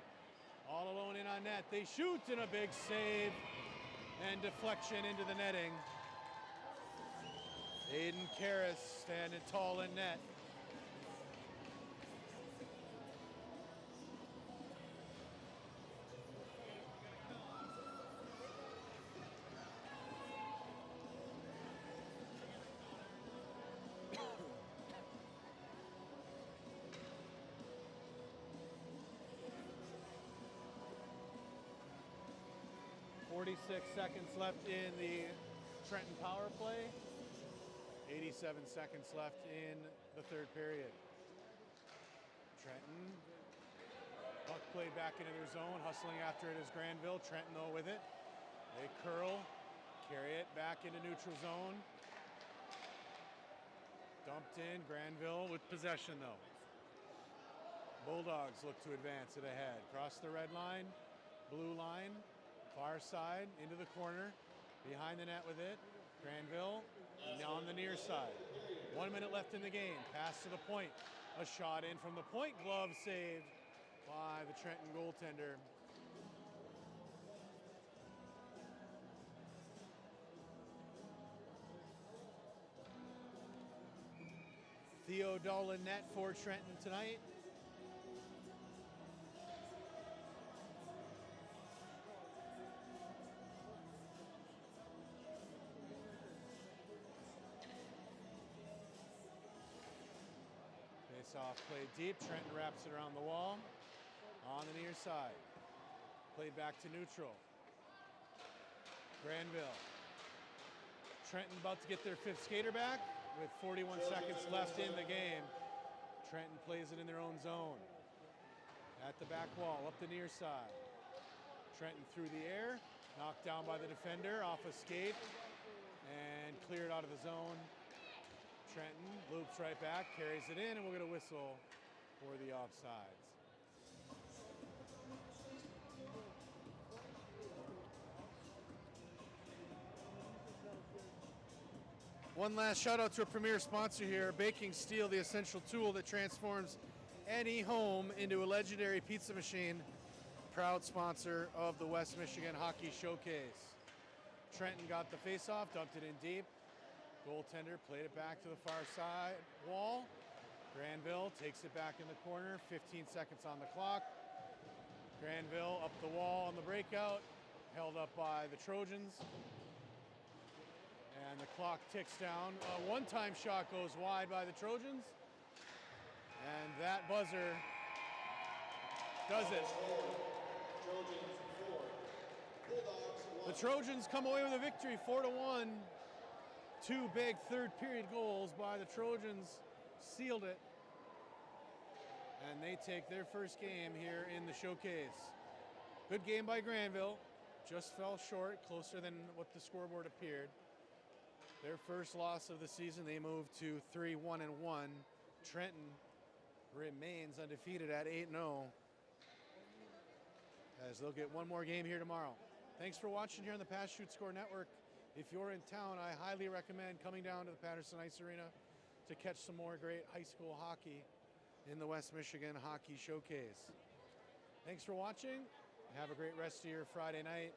All alone in on net. They shoot, and a big save. And deflection into the netting. Aiden Karras standing tall in net. .46 seconds left in the Trenton power play. 87 seconds left in the third period. Trenton, puck played back into their zone, hustling after it is Grandville. Trenton though with it. They curl, carry it back into neutral zone. Dumped in, Grandville with possession though. Bulldogs look to advance it ahead. Cross the red line, blue line. Far side, into the corner, behind the net with it. Granville, on the near side. 1 minute left in the game. Pass to the point. A shot in from the point. Glove saved by the Trenton goaltender. Theo Dolan net for Trenton tonight. Face-off played deep. Trenton wraps it around the wall. On the near side. Played back to neutral. Grandville. Trenton about to get their fifth skater back with 41 seconds left in the game. Trenton plays it in their own zone. At the back wall, up the near side. Trenton through the air. Knocked down by the defender off a skate. And cleared out of the zone. Trenton loops right back, carries it in, and we'll get a whistle for the offsides. One last shout out to a premier sponsor here, Baking Steel, the essential tool that transforms any home into a legendary pizza machine. Proud sponsor of the West Michigan Hockey Showcase. Trenton got the face-off, dumped it in deep. Goaltender played it back to the far side wall. Grandville takes it back in the corner, 15 seconds on the clock. Grandville up the wall on the breakout, held up by the Trojans. And the clock ticks down. A one-time shot goes wide by the Trojans. And that buzzer does it. Trojans 4, Bulldogs 1. The Trojans come away with a victory, 4-1. Two big third period goals by the Trojans sealed it. And they take their first game here in the showcase. Good game by Grandville. Just fell short, closer than what the scoreboard appeared. Their first loss of the season, they moved to 3-1-1. Trenton remains undefeated at 8-0, as they'll get one more game here tomorrow. Thanks for watching here on the Pass Shoot Score Network. If you're in town, I highly recommend coming down to the Patterson Ice Arena to catch some more great high school hockey in the West Michigan Hockey Showcase. Thanks for watching. Have a great rest of your Friday night.